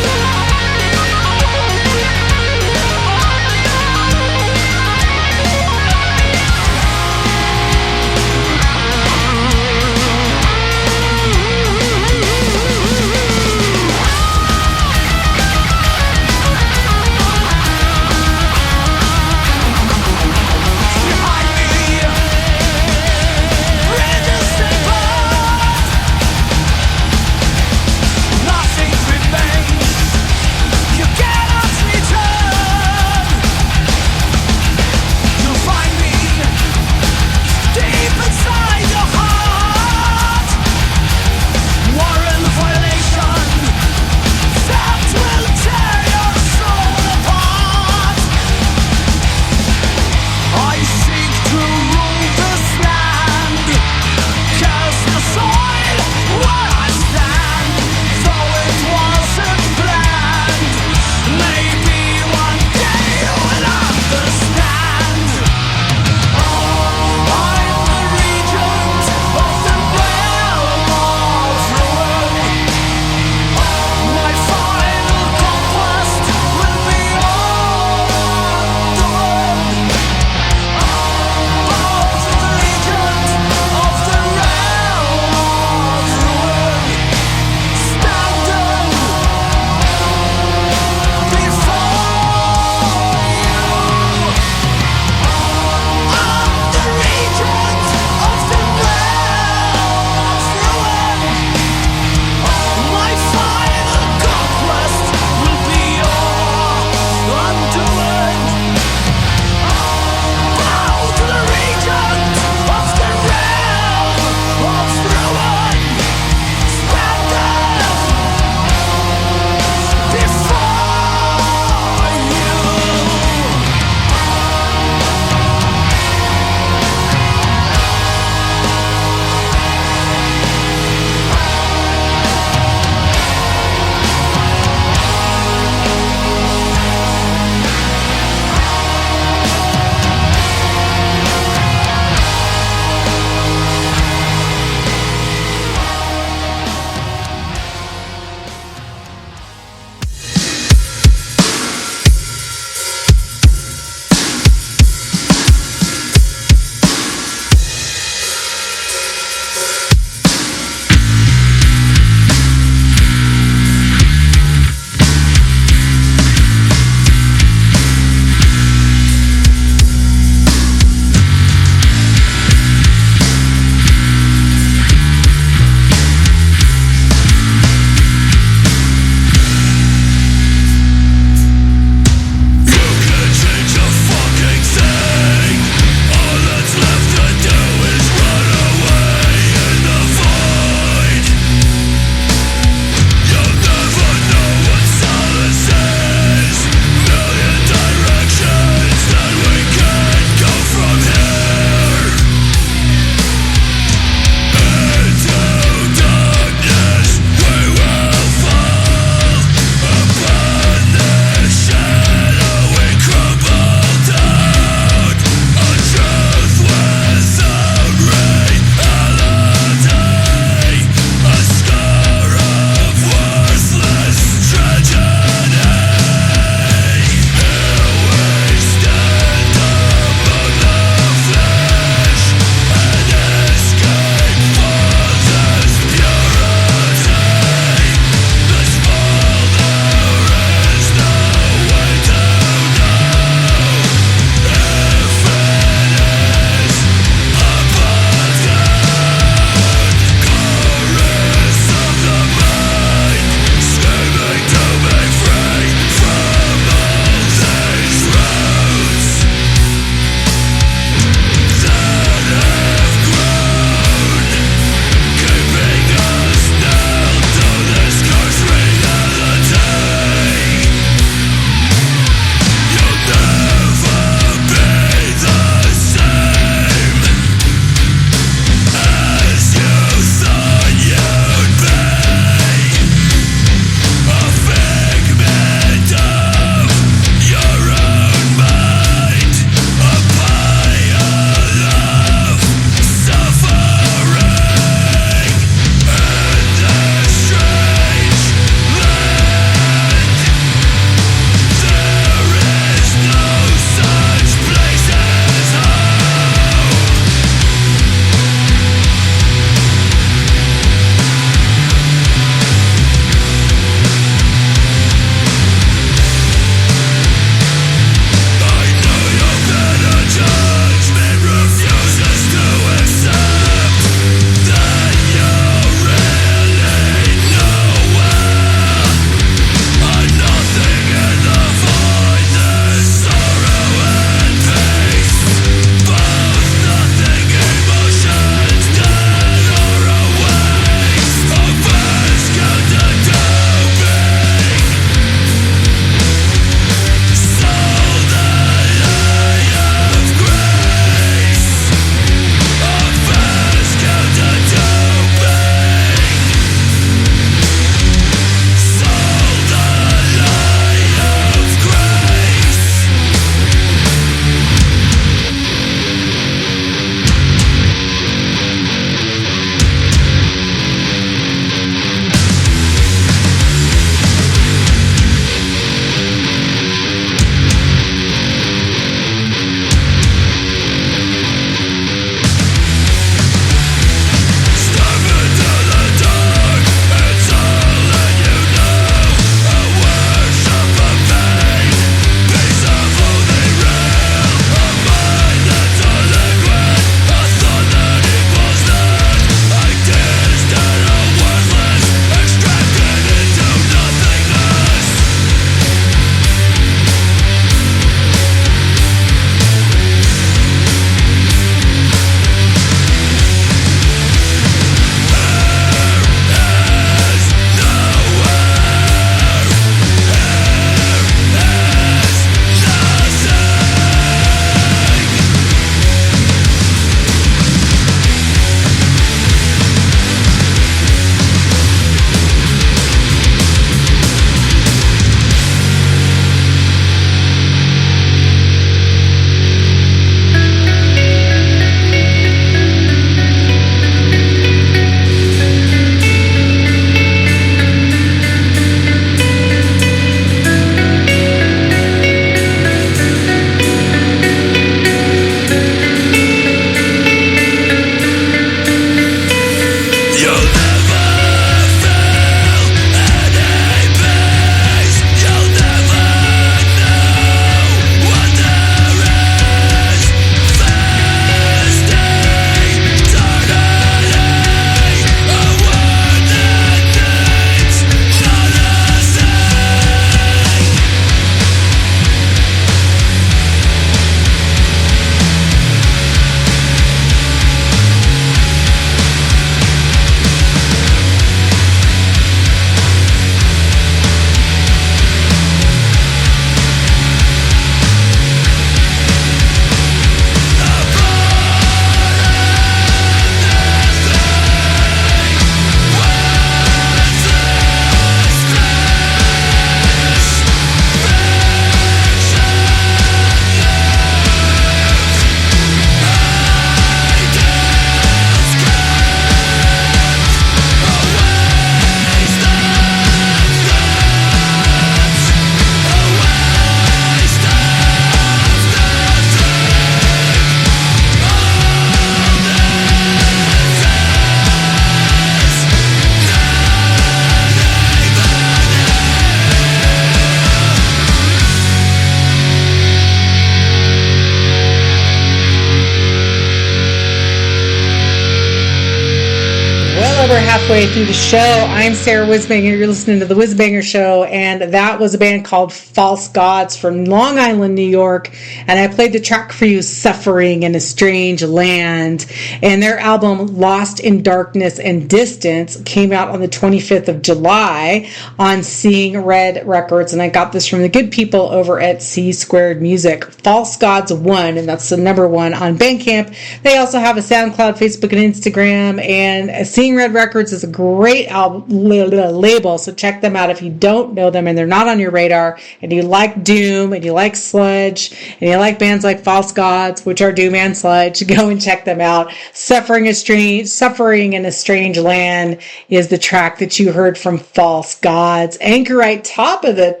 S3: way through the show. I'm Sarah Whizbanger. You're listening to The Whizbanger Show, and that was a band called False Gods from Long Island, New York, and I played the track for you, Suffering in a Strange Land, and their album Lost in Darkness and Distance came out on the 25th of July on Seeing Red Records, and I got this from the good people over at Csquared Music. False Gods 1, and that's the number 1 on Bandcamp. They also have a SoundCloud, Facebook, and Instagram, and Seeing Red Records is a great label, so check them out if you don't know them and they're not on your radar, and you like Doom, and you like sludge, and you like bands like False Gods, which are Doom and sludge. Go and check them out. Suffering in a Strange Land is the track that you heard from False Gods. Anchorite, top of the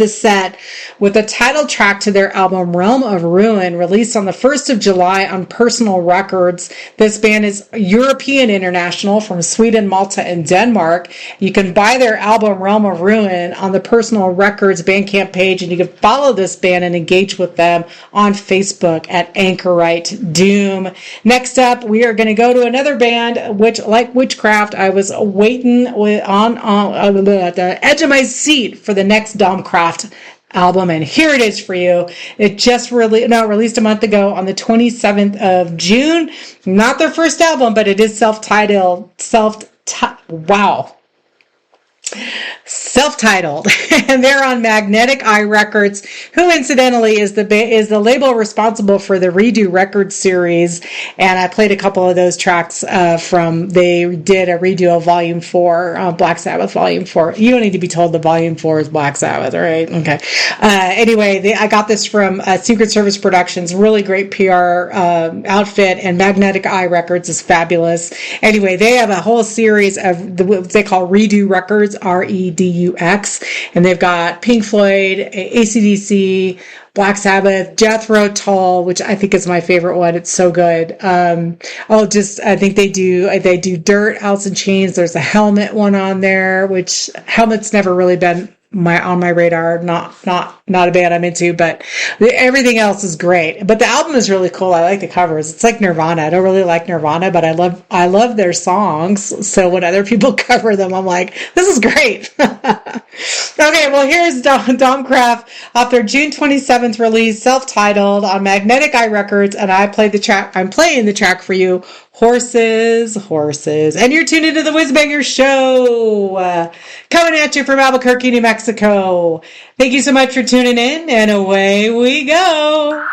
S3: set with the title track to their album Realm of Ruin, released on the 1st of July on Personal Records. This band is European international from Sweden, Malta, and Denmark. You can buy their album Realm of Ruin on the Personal Records Bandcamp page, and you can follow this band and engage with them on Facebook at Anchorite Doom. Next up, we are going to go to another band, which, like Witchcraft, I was waiting on the edge of my seat for the next Domkraft album, and here it is for you. It just released a month ago on the 27th of June. Not their first album, but it is self-titled, and they're on Magnetic Eye Records, who incidentally is the label responsible for the Redo Records series, and I played a couple of those tracks they did a redo of Volume 4, Black Sabbath Volume 4. You don't need to be told the Volume 4 is Black Sabbath, right? Okay. Anyway, I got this from Secret Service Productions, really great PR outfit, and Magnetic Eye Records is fabulous. Anyway, they have a whole series of what they call Redo Records, Redux, and they've got Pink Floyd, AC/DC, Black Sabbath, Jethro Tull, which I think is my favorite one. It's so good. I think they do Dirt, Alice in Chains. There's a Helmet one on there, which Helmet's never really been on my radar. Not a band I'm into, but everything else is great. But the album is really cool. I like the covers. It's like Nirvana. I don't really like Nirvana, but I love their songs. So when other people cover them, I'm like, this is great. Okay, well, here's Domkraft off their June 27th release, self-titled on Magnetic Eye Records, and I'm playing the track for you, Horses. And you're tuned into the Whizbanger Show, coming at you from Albuquerque, New Mexico. Thank you so much for tuning in, and away we go.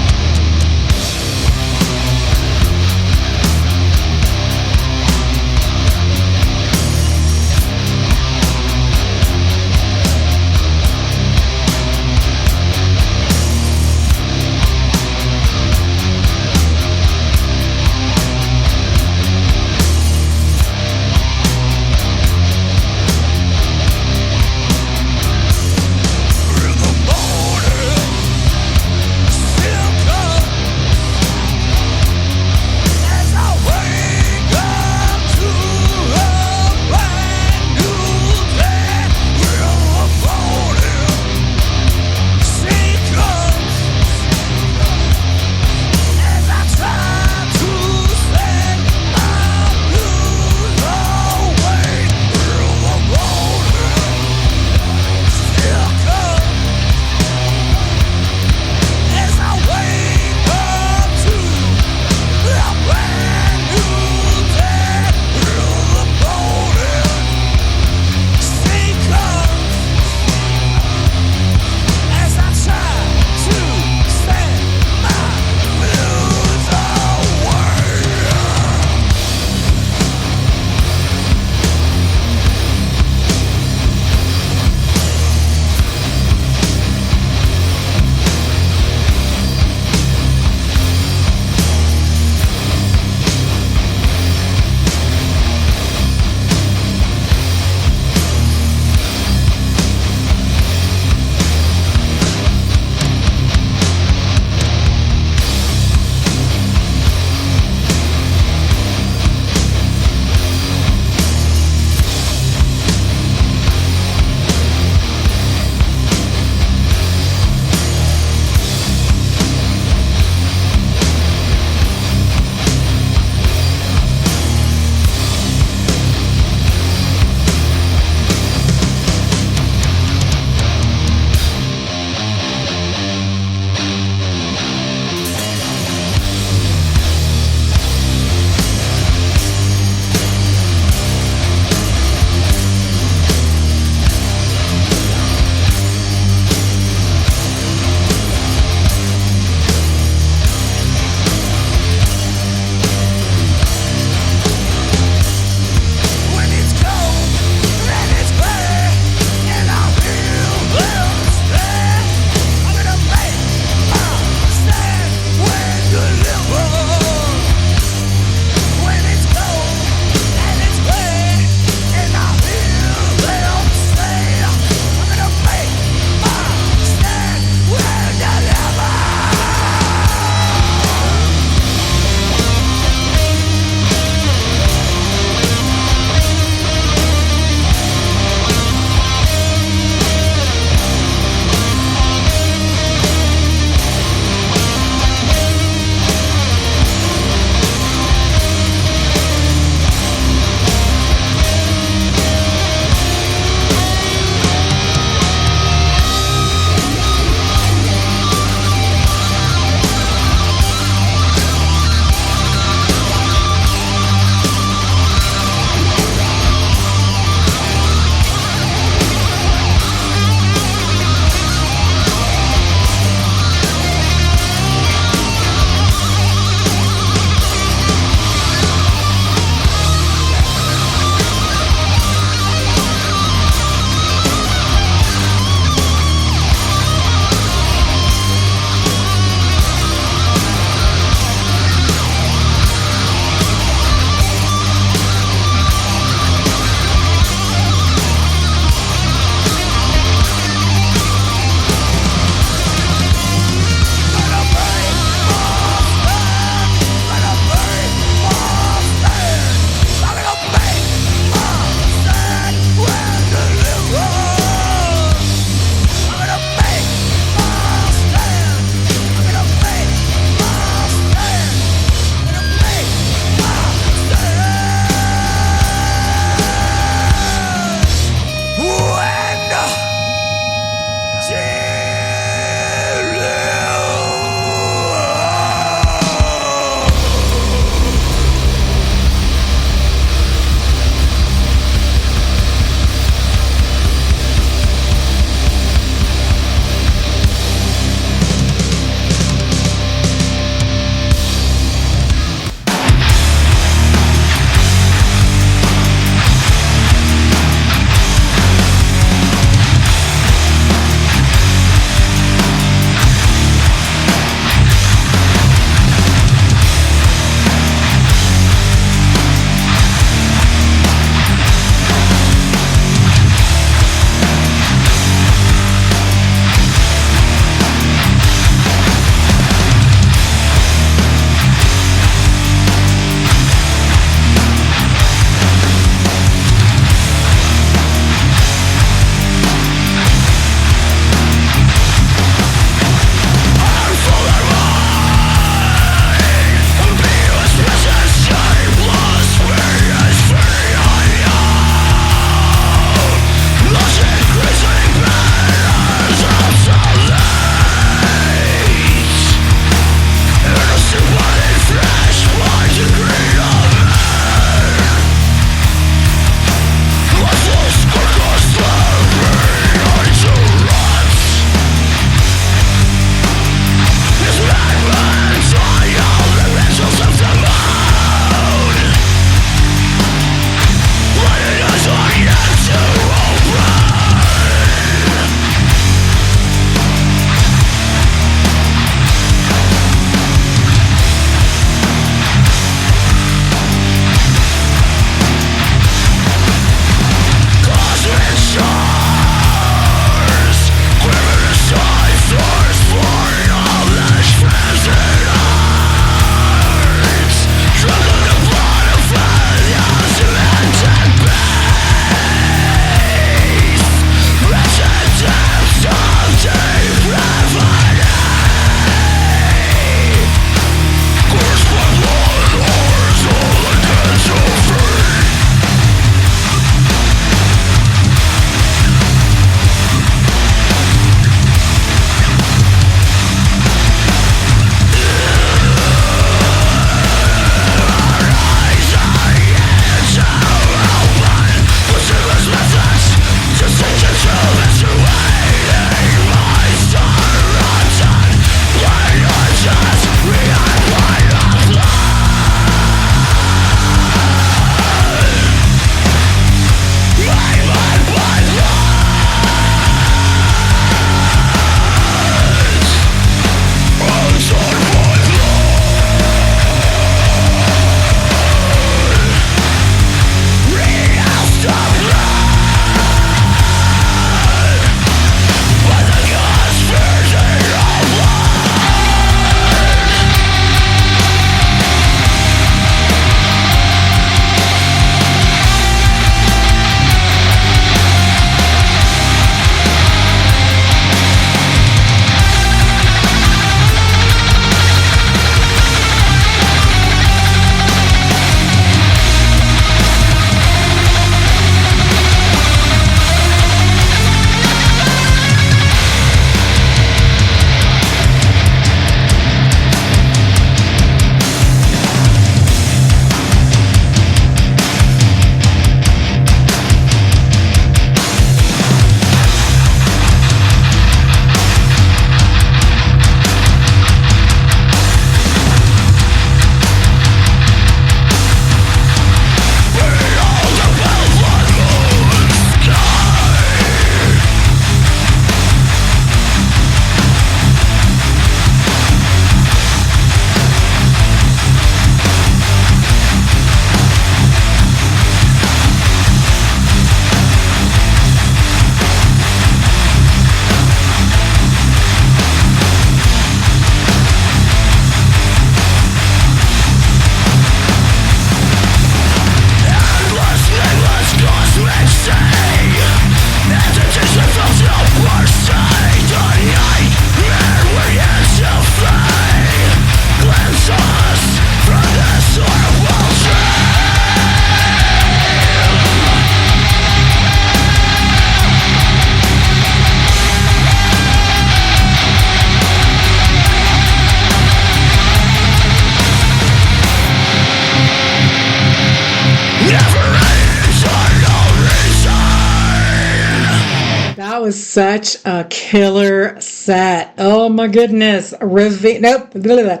S3: such a killer set. Oh my goodness. Vaneno.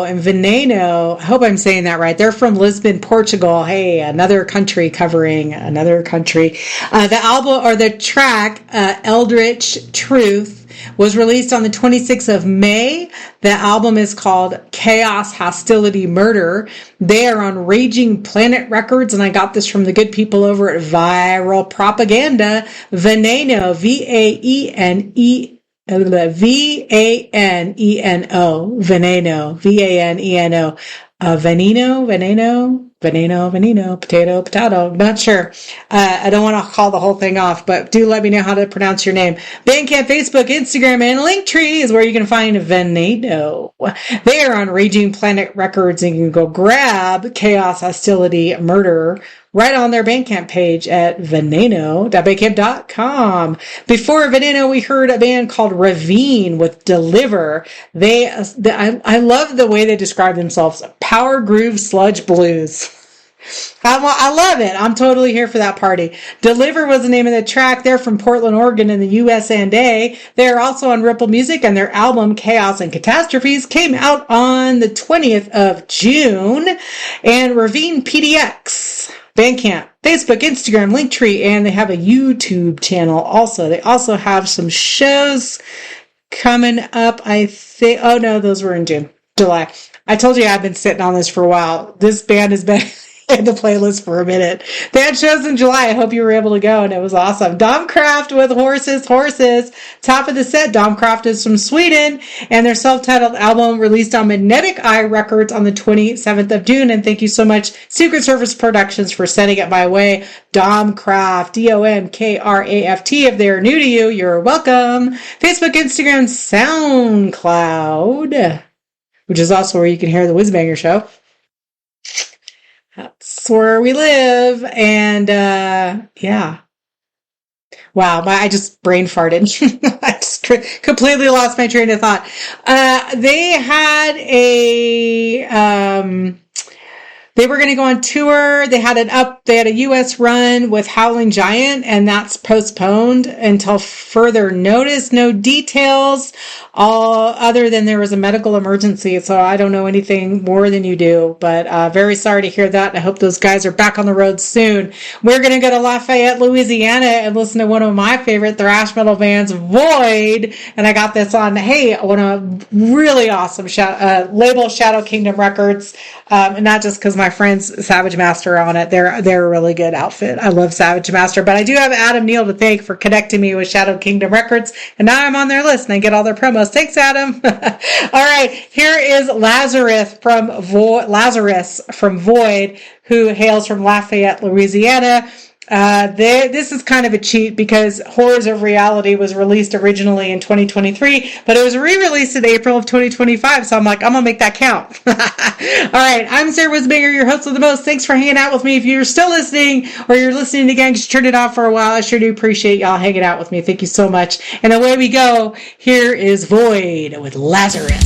S3: And Vaneno, I hope I'm saying that right. They're from Lisbon, Portugal. Hey, another country covering another country. The album or the track, Eldritch Truth, was released on the 26th of May. The album is called Chaos, Hostility, Murder. They are on Raging Planet Records, and I got this from the good people over at Viral Propaganda. Vaneno, V-A-N-E-N-O. Vaneno, V-A-N-E-N-O. Vaneno, potato, not sure. I don't want to call the whole thing off, but do let me know how to pronounce your name. Bandcamp, Facebook, Instagram, and Linktree is where you can find Vaneno. They are on Raging Planet Records, and you can go grab Chaos, Hostility, Murder right on their Bandcamp page at veneno.bandcamp.com. Before Vaneno, we heard a band called Ravine with Deliver. I love the way they describe themselves. Power groove sludge blues. I love it. I'm totally here for that party. Deliver was the name of the track. They're from Portland, Oregon in the US&A. They're also on Ripple Music, and their album Chaos and Catastrophes came out on the 20th of June. And Ravine PDX, Bandcamp, Facebook, Instagram, Linktree, and they have a YouTube channel also. They also have some shows coming up, I think. Oh no, those were in July. I told you I've been sitting on this for a while. This band has been in the playlist for a minute. They had shows in July. I hope you were able to go, and it was awesome. Domkraft with Horses. Top of the set, Domkraft is from Sweden, and their self-titled album released on Magnetic Eye Records on the 27th of June. And thank you so much, Secret Service Productions, for sending it my way. Domkraft, D-O-M-K-R-A-F-T. If they're new to you, you're welcome. Facebook, Instagram, SoundCloud, which is also where you can hear the Whizbanger show. That's where we live. And, yeah. Wow. I just brain farted. I just completely lost my train of thought. They had they were going to go on tour. They had a U.S. run with Howling Giant, and that's postponed until further notice. No details, all other than there was a medical emergency. So I don't know anything more than you do, but very sorry to hear that. I hope those guys are back on the road soon. We're going to go to Lafayette, Louisiana, and listen to one of my favorite thrash metal bands, Void. And I got this on, on a really awesome label, Shadow Kingdom Records. And not just because my friends Savage Master are on it. They're a really good outfit. I love Savage Master, but I do have Adam Neal to thank for connecting me with Shadow Kingdom Records, and now I'm on their list and I get all their promos. Thanks, Adam. All right, here is Lazarus from Void, who hails from Lafayette, Louisiana. This is kind of a cheat because Horrors of Reality was released originally in 2023, but it was re-released in April of 2025, so I'm like, I'm gonna make that count. Alright, I'm Sarah Whizbanger, your host of the most. Thanks for hanging out with me. If you're still listening, or you're listening again because you turned it off for a while, I sure do appreciate y'all hanging out with me. Thank you so much. And away we go. Here is Void with Lazarus.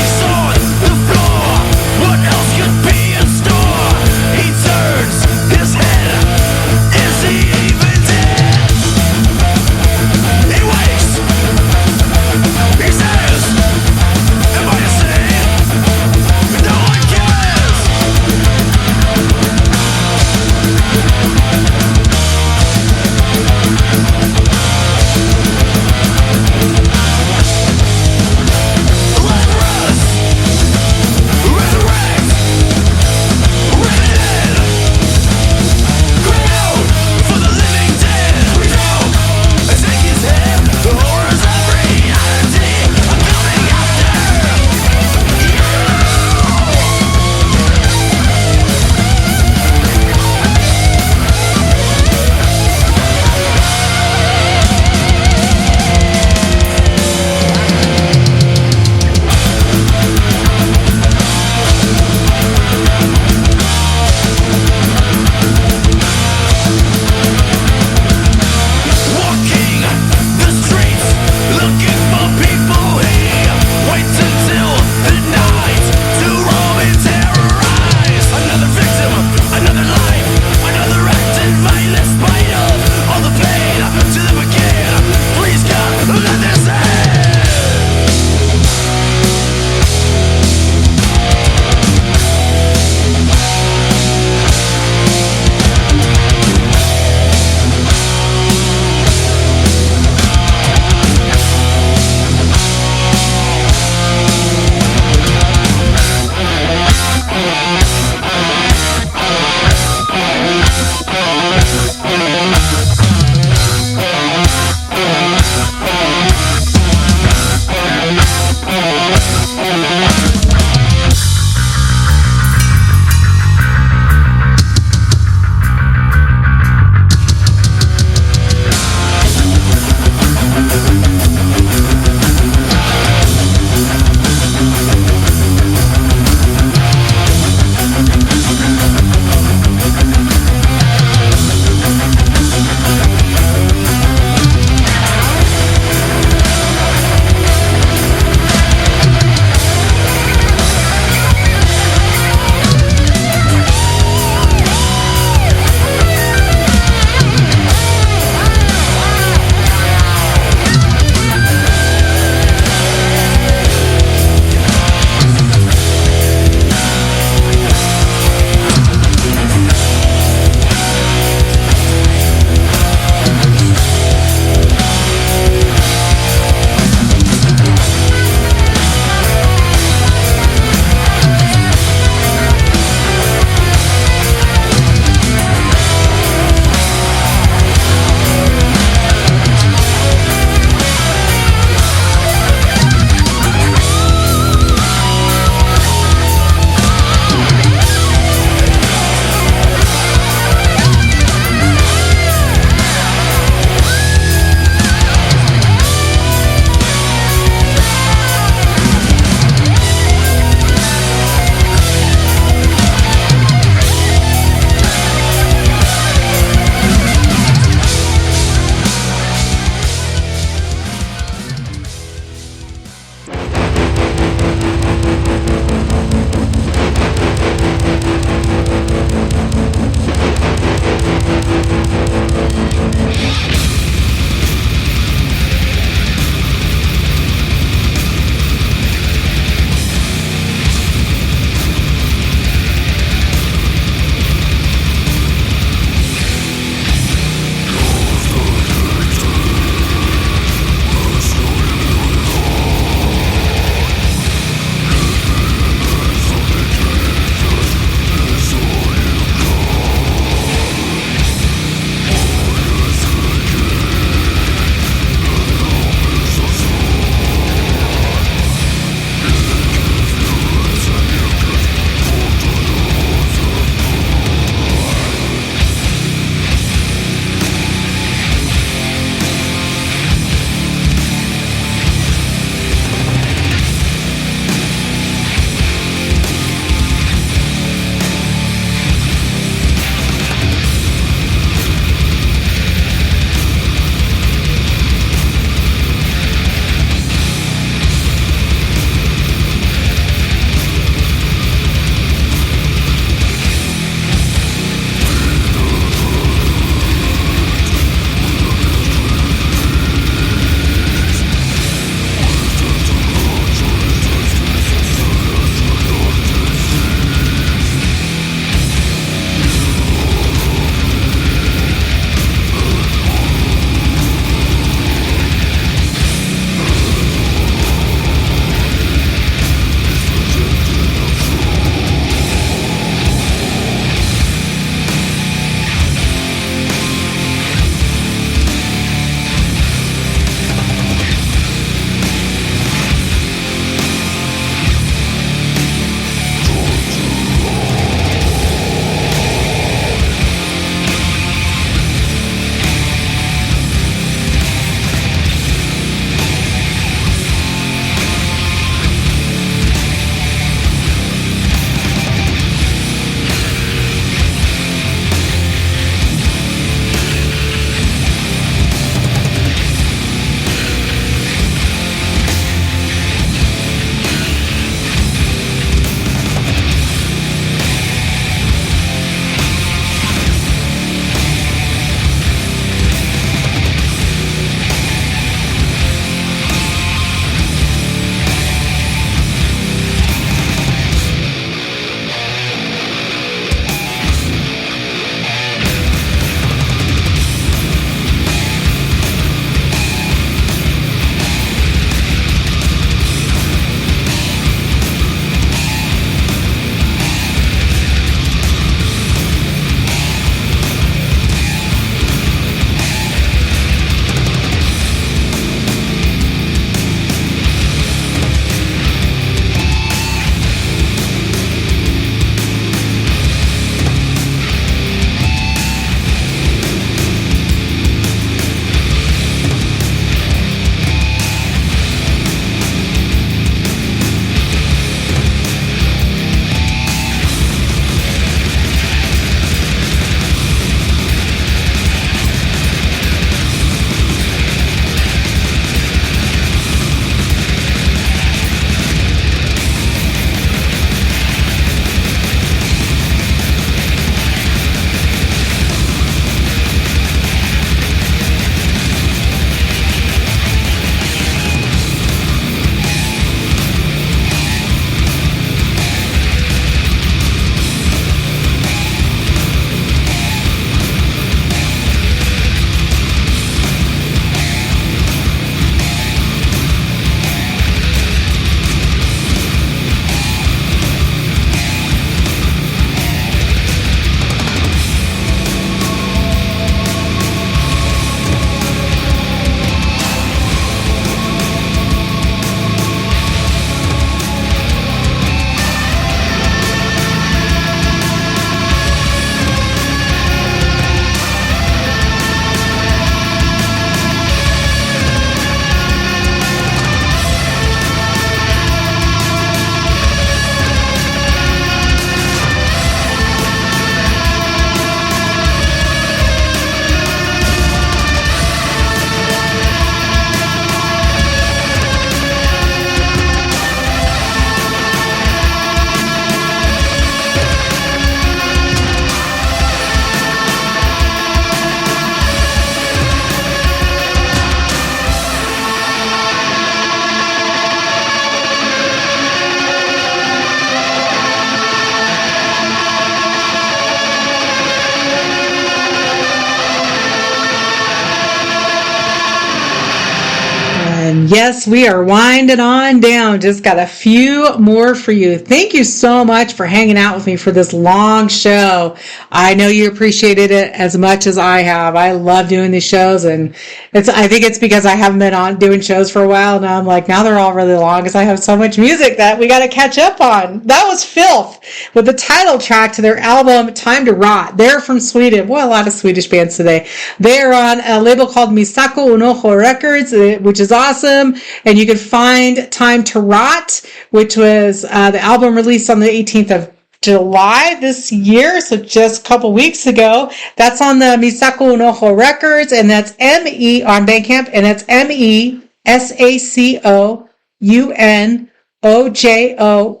S3: Yes, we are winding on down. Just got a few more for you. Thank you so much for hanging out with me for this long show. I know you appreciated it as much as I have. I love doing these shows, and I think it's because I haven't been on doing shows for a while. Now I'm like, now they're all really long because I have so much music that we got to catch up on. That was Filth with the title track to their album Time to Rot. They're from Sweden. Boy, a lot of Swedish bands today. They're on a label called Misako Unoho Records, which is awesome. And you can find Time to Rot, which was the album released on the 18th of July this year, so just a couple weeks ago. That's on the Misako Unoho Records, and that's M-E on Bandcamp, and that's MESACOUNOJO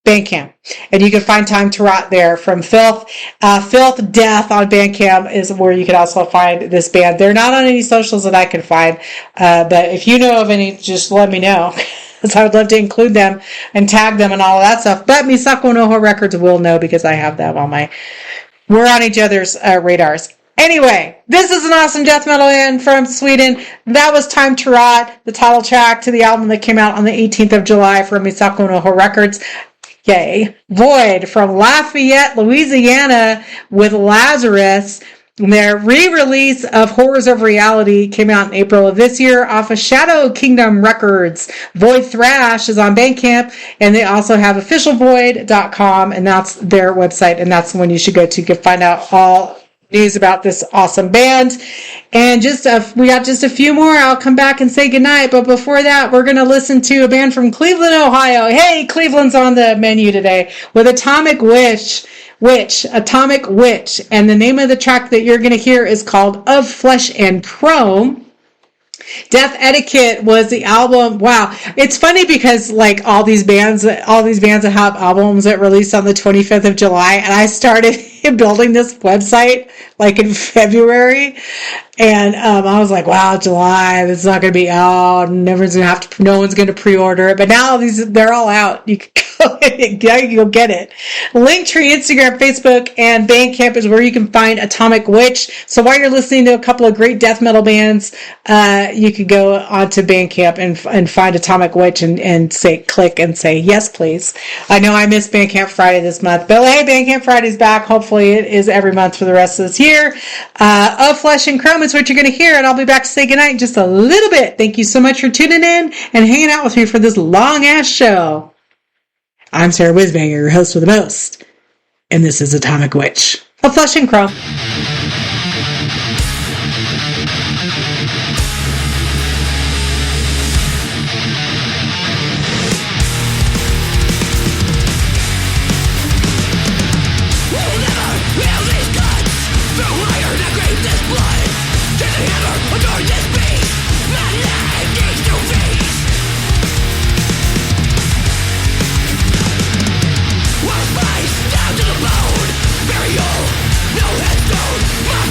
S3: Bandcamp. And you can find Time to Rot there from Filth. Filth Death on Bandcamp is where you can also find this band. They're not on any socials that I can find, but if you know of any, just let me know. Because I would love to include them and tag them and all of that stuff. But Misako Noho Records will know because I have them on we're on each other's radars. Anyway, this is an awesome death metal band from Sweden. That was Time to Rot, the title track to the album that came out on the 18th of July from Misako Noho Records. Yay. Void from Lafayette, Louisiana with Lazarus. Their re-release of Horrors of Reality came out in April of this year off of Shadow Kingdom Records. Void Thrash is on Bandcamp, and they also have officialvoid.com, and that's their website, and that's the one you should go to find out all news about this awesome band. And we got just a few more. I'll come back and say goodnight, but before that, we're going to listen to a band from Cleveland, Ohio. Hey, Cleveland's on the menu today with Atomic Witch, and the name of the track that you're going to hear is called Of Flesh and Chrome. Death Etiquette was the album. Wow. It's funny because like all these bands that have albums that released on the 25th of July, and I started building this website like in February, and I was like, wow, July, this is not going to be out, and no one's going to pre-order it, but now they're all out. You can go you'll get it. Linktree, Instagram, Facebook, and Bandcamp is where you can find Atomic Witch. So while you're listening to a couple of great death metal bands, you could go onto Bandcamp and find Atomic Witch and click and say, yes, please. I know I missed Bandcamp Friday this month, but hey, Bandcamp Friday's back. Hopefully it is every month for the rest of this year. Of Flesh and Chrome is what you're going to hear, and I'll be back to say goodnight in just a little bit. Thank you so much for tuning in and hanging out with me for this long-ass show. I'm Sarah Whizbanger, your host with the most, and this is Atomic Witch of Flesh and Chrome.
S5: Down to the bone, burial, no headstone, my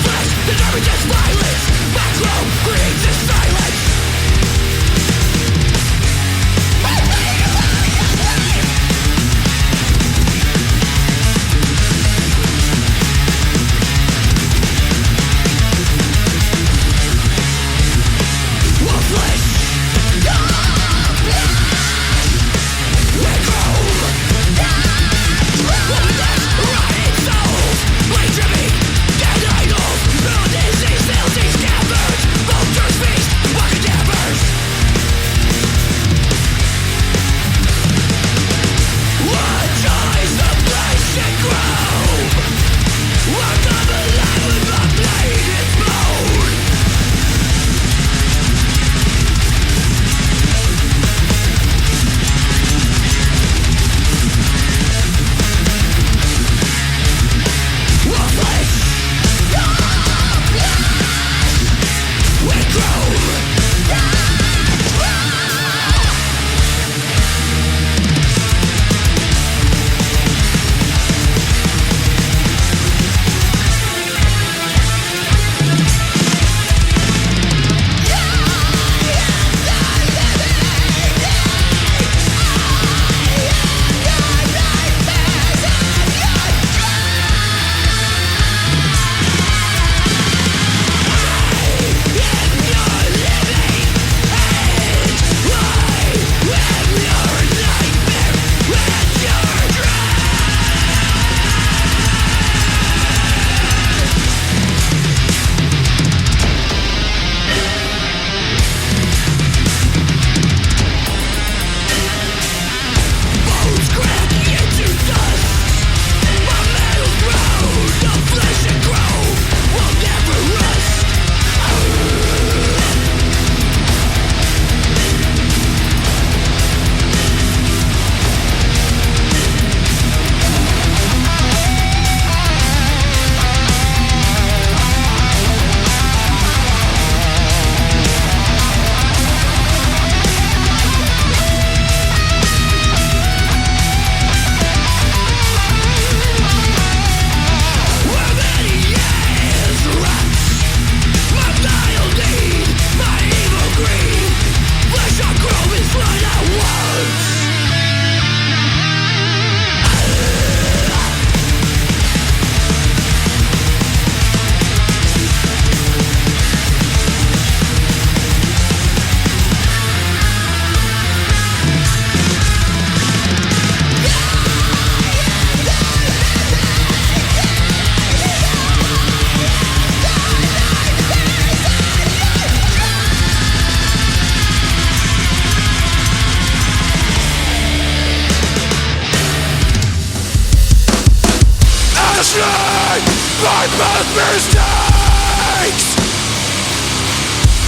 S4: Unfortunately, my path mistakes.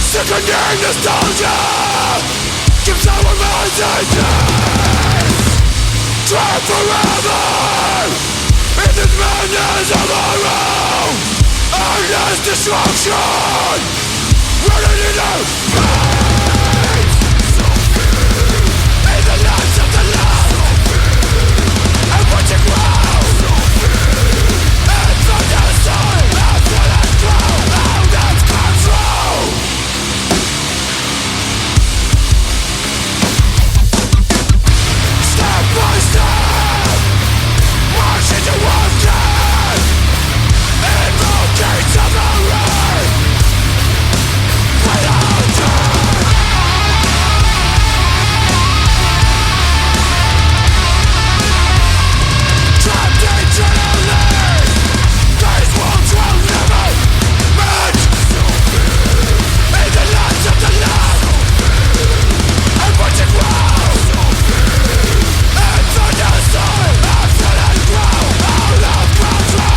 S4: Sickening nostalgia keeps our minds in days. Trapped forever in this madness of our own endless destruction, running into pain. In the lights of the love, and watching grow. And from the sun, I feel it grow out of control. Step by step, marching toward death. In the gates of the rain, without death. Trapped eternally, these worlds will never meet. In the lights of the love, and watching grow. And from the sun, I feel it grow out of control.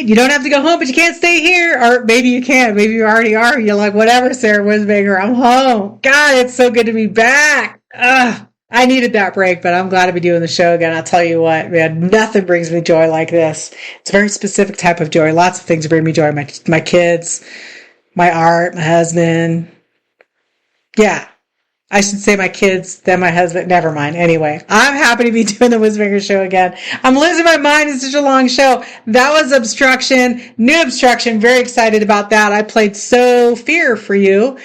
S3: You don't have to go home, but you can't stay here. Or maybe you can. Maybe you already are. You're like, whatever, Sarah Whizbanger, I'm home. God, it's so good to be back. Ugh, I needed that break, but I'm glad to be doing the show again. I'll tell you what, man, nothing brings me joy like this. It's a very specific type of joy. Lots of things bring me joy. My kids, my art, my husband. Yeah. I should say my kids, then my husband. Never mind. Anyway, I'm happy to be doing the Whizbanger show again. I'm losing my mind. It's such a long show. That was Obstruktion. New Obstruktion. Very excited about that. I played So Fear for you.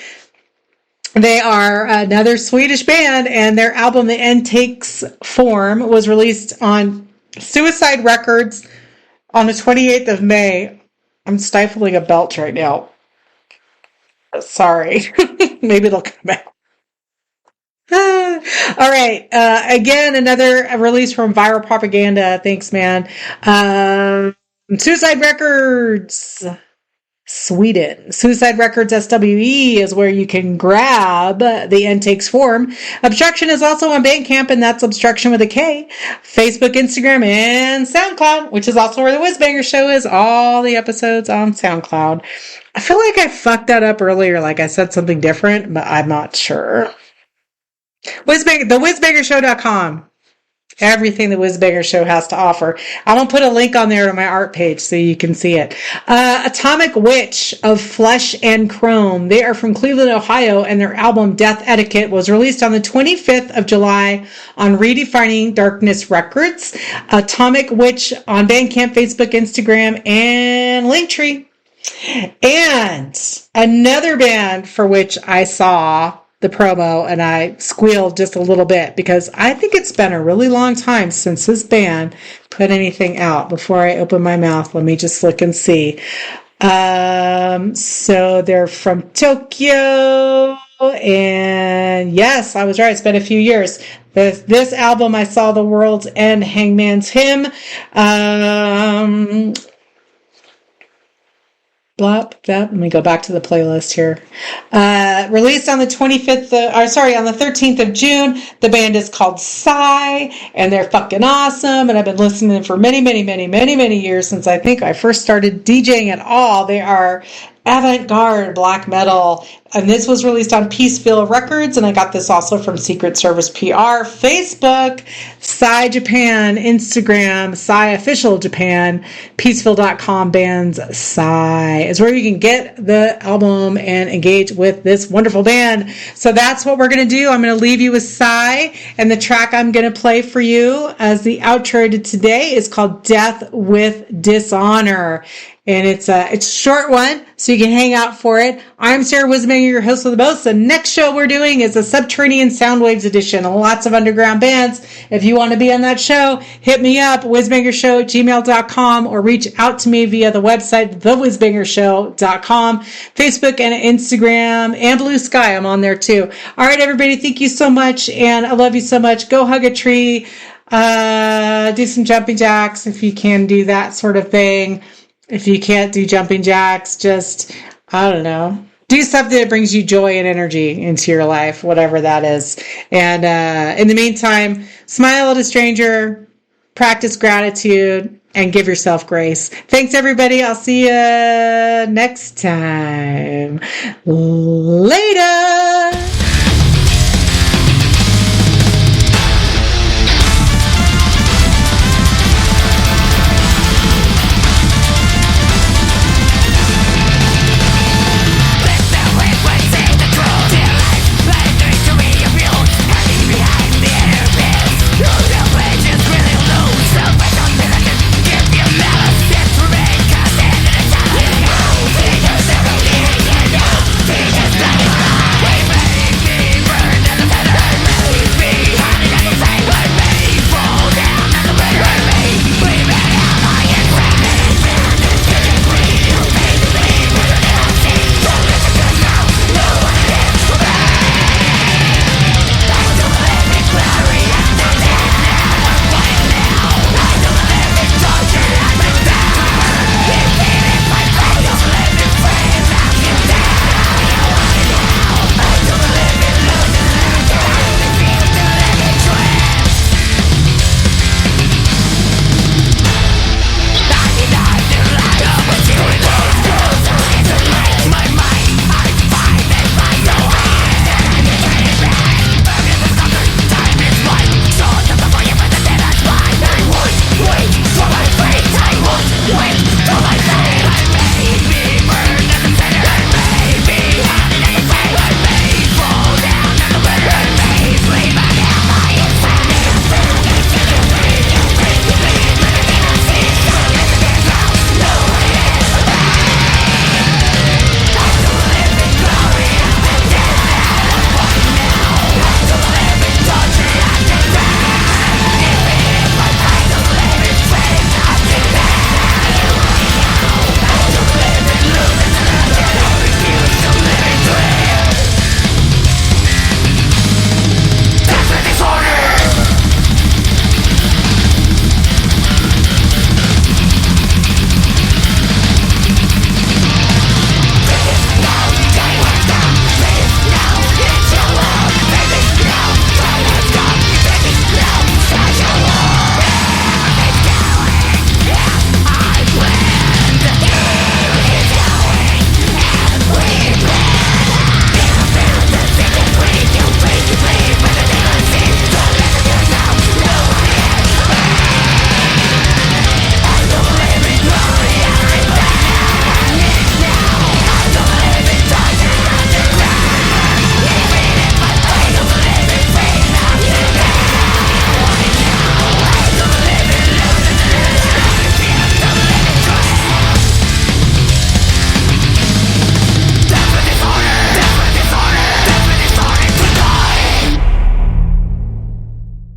S3: They are another Swedish band, and their album, The End Takes Form, was released on Suicide Records on the 28th of May. I'm stifling a belch right now. Sorry. Maybe it'll come out. All right. Again, another release from Viral Propaganda. Thanks, man. Suicide Records, Sweden. Suicide Records SWE is where you can grab The End Takes Form. Obstruktion is also on Bandcamp, and that's Obstruktion with a K. Facebook, Instagram, and SoundCloud, which is also where the Whizbanger show is. All the episodes on SoundCloud. I feel like I fucked that up earlier, like I said something different, but I'm not sure. Whizbanger, thewhizbangershow.com. Everything the Whizbanger show has to offer. I'm going to put a link on there to my art page so you can see it. Atomic Witch of Flesh and Chrome. They are from Cleveland, Ohio, and their album Death Etiquette was released on the 25th of July on Redefining Darkness Records. Atomic Witch on Bandcamp, Facebook, Instagram, and Linktree. And another band for which I saw the promo and I squealed just a little bit because I think it's been a really long time since this band put anything out. Before I open my mouth, let me just look and see. So they're from Tokyo, and yes, I was right. It's been a few years. This album, I Saw the World's End, Hangman's Hymn. Let me go back to the playlist here. Released on the 13th of June. The band is called Sigh, and they're fucking awesome. And I've been listening to them for many years, since I think I first started DJing at all. They are avant-garde black metal, and this was released on Peaceville Records, and I got this also from Secret Service PR. Facebook, Psy Japan. Instagram, Psy Official Japan. Peaceville.com, bands Psy is where you can get the album and engage with this wonderful band. So that's what we're going to do. I'm going to leave you with Psy, and the track I'm going to play for you as the outro to today is called Death with Dishonor. And it's a short one, so you can hang out for it. I'm Sarah Whizbanger, your host of the most. The next show we're doing is a Subterranean Soundwaves edition. Lots of underground bands. If you want to be on that show, hit me up, whizbangershow@gmail.com, or reach out to me via the website, thewhizbangershow.com, Facebook and Instagram, and Blue Sky. I'm on there too. All right, everybody, thank you so much, and I love you so much. Go hug a tree, do some jumping jacks if you can do that sort of thing. If you can't do jumping jacks, just, I don't know, do something that brings you joy and energy into your life, whatever that is. And in the meantime, smile at a stranger, practice gratitude, and give yourself grace. Thanks, everybody. I'll see you next time. Later.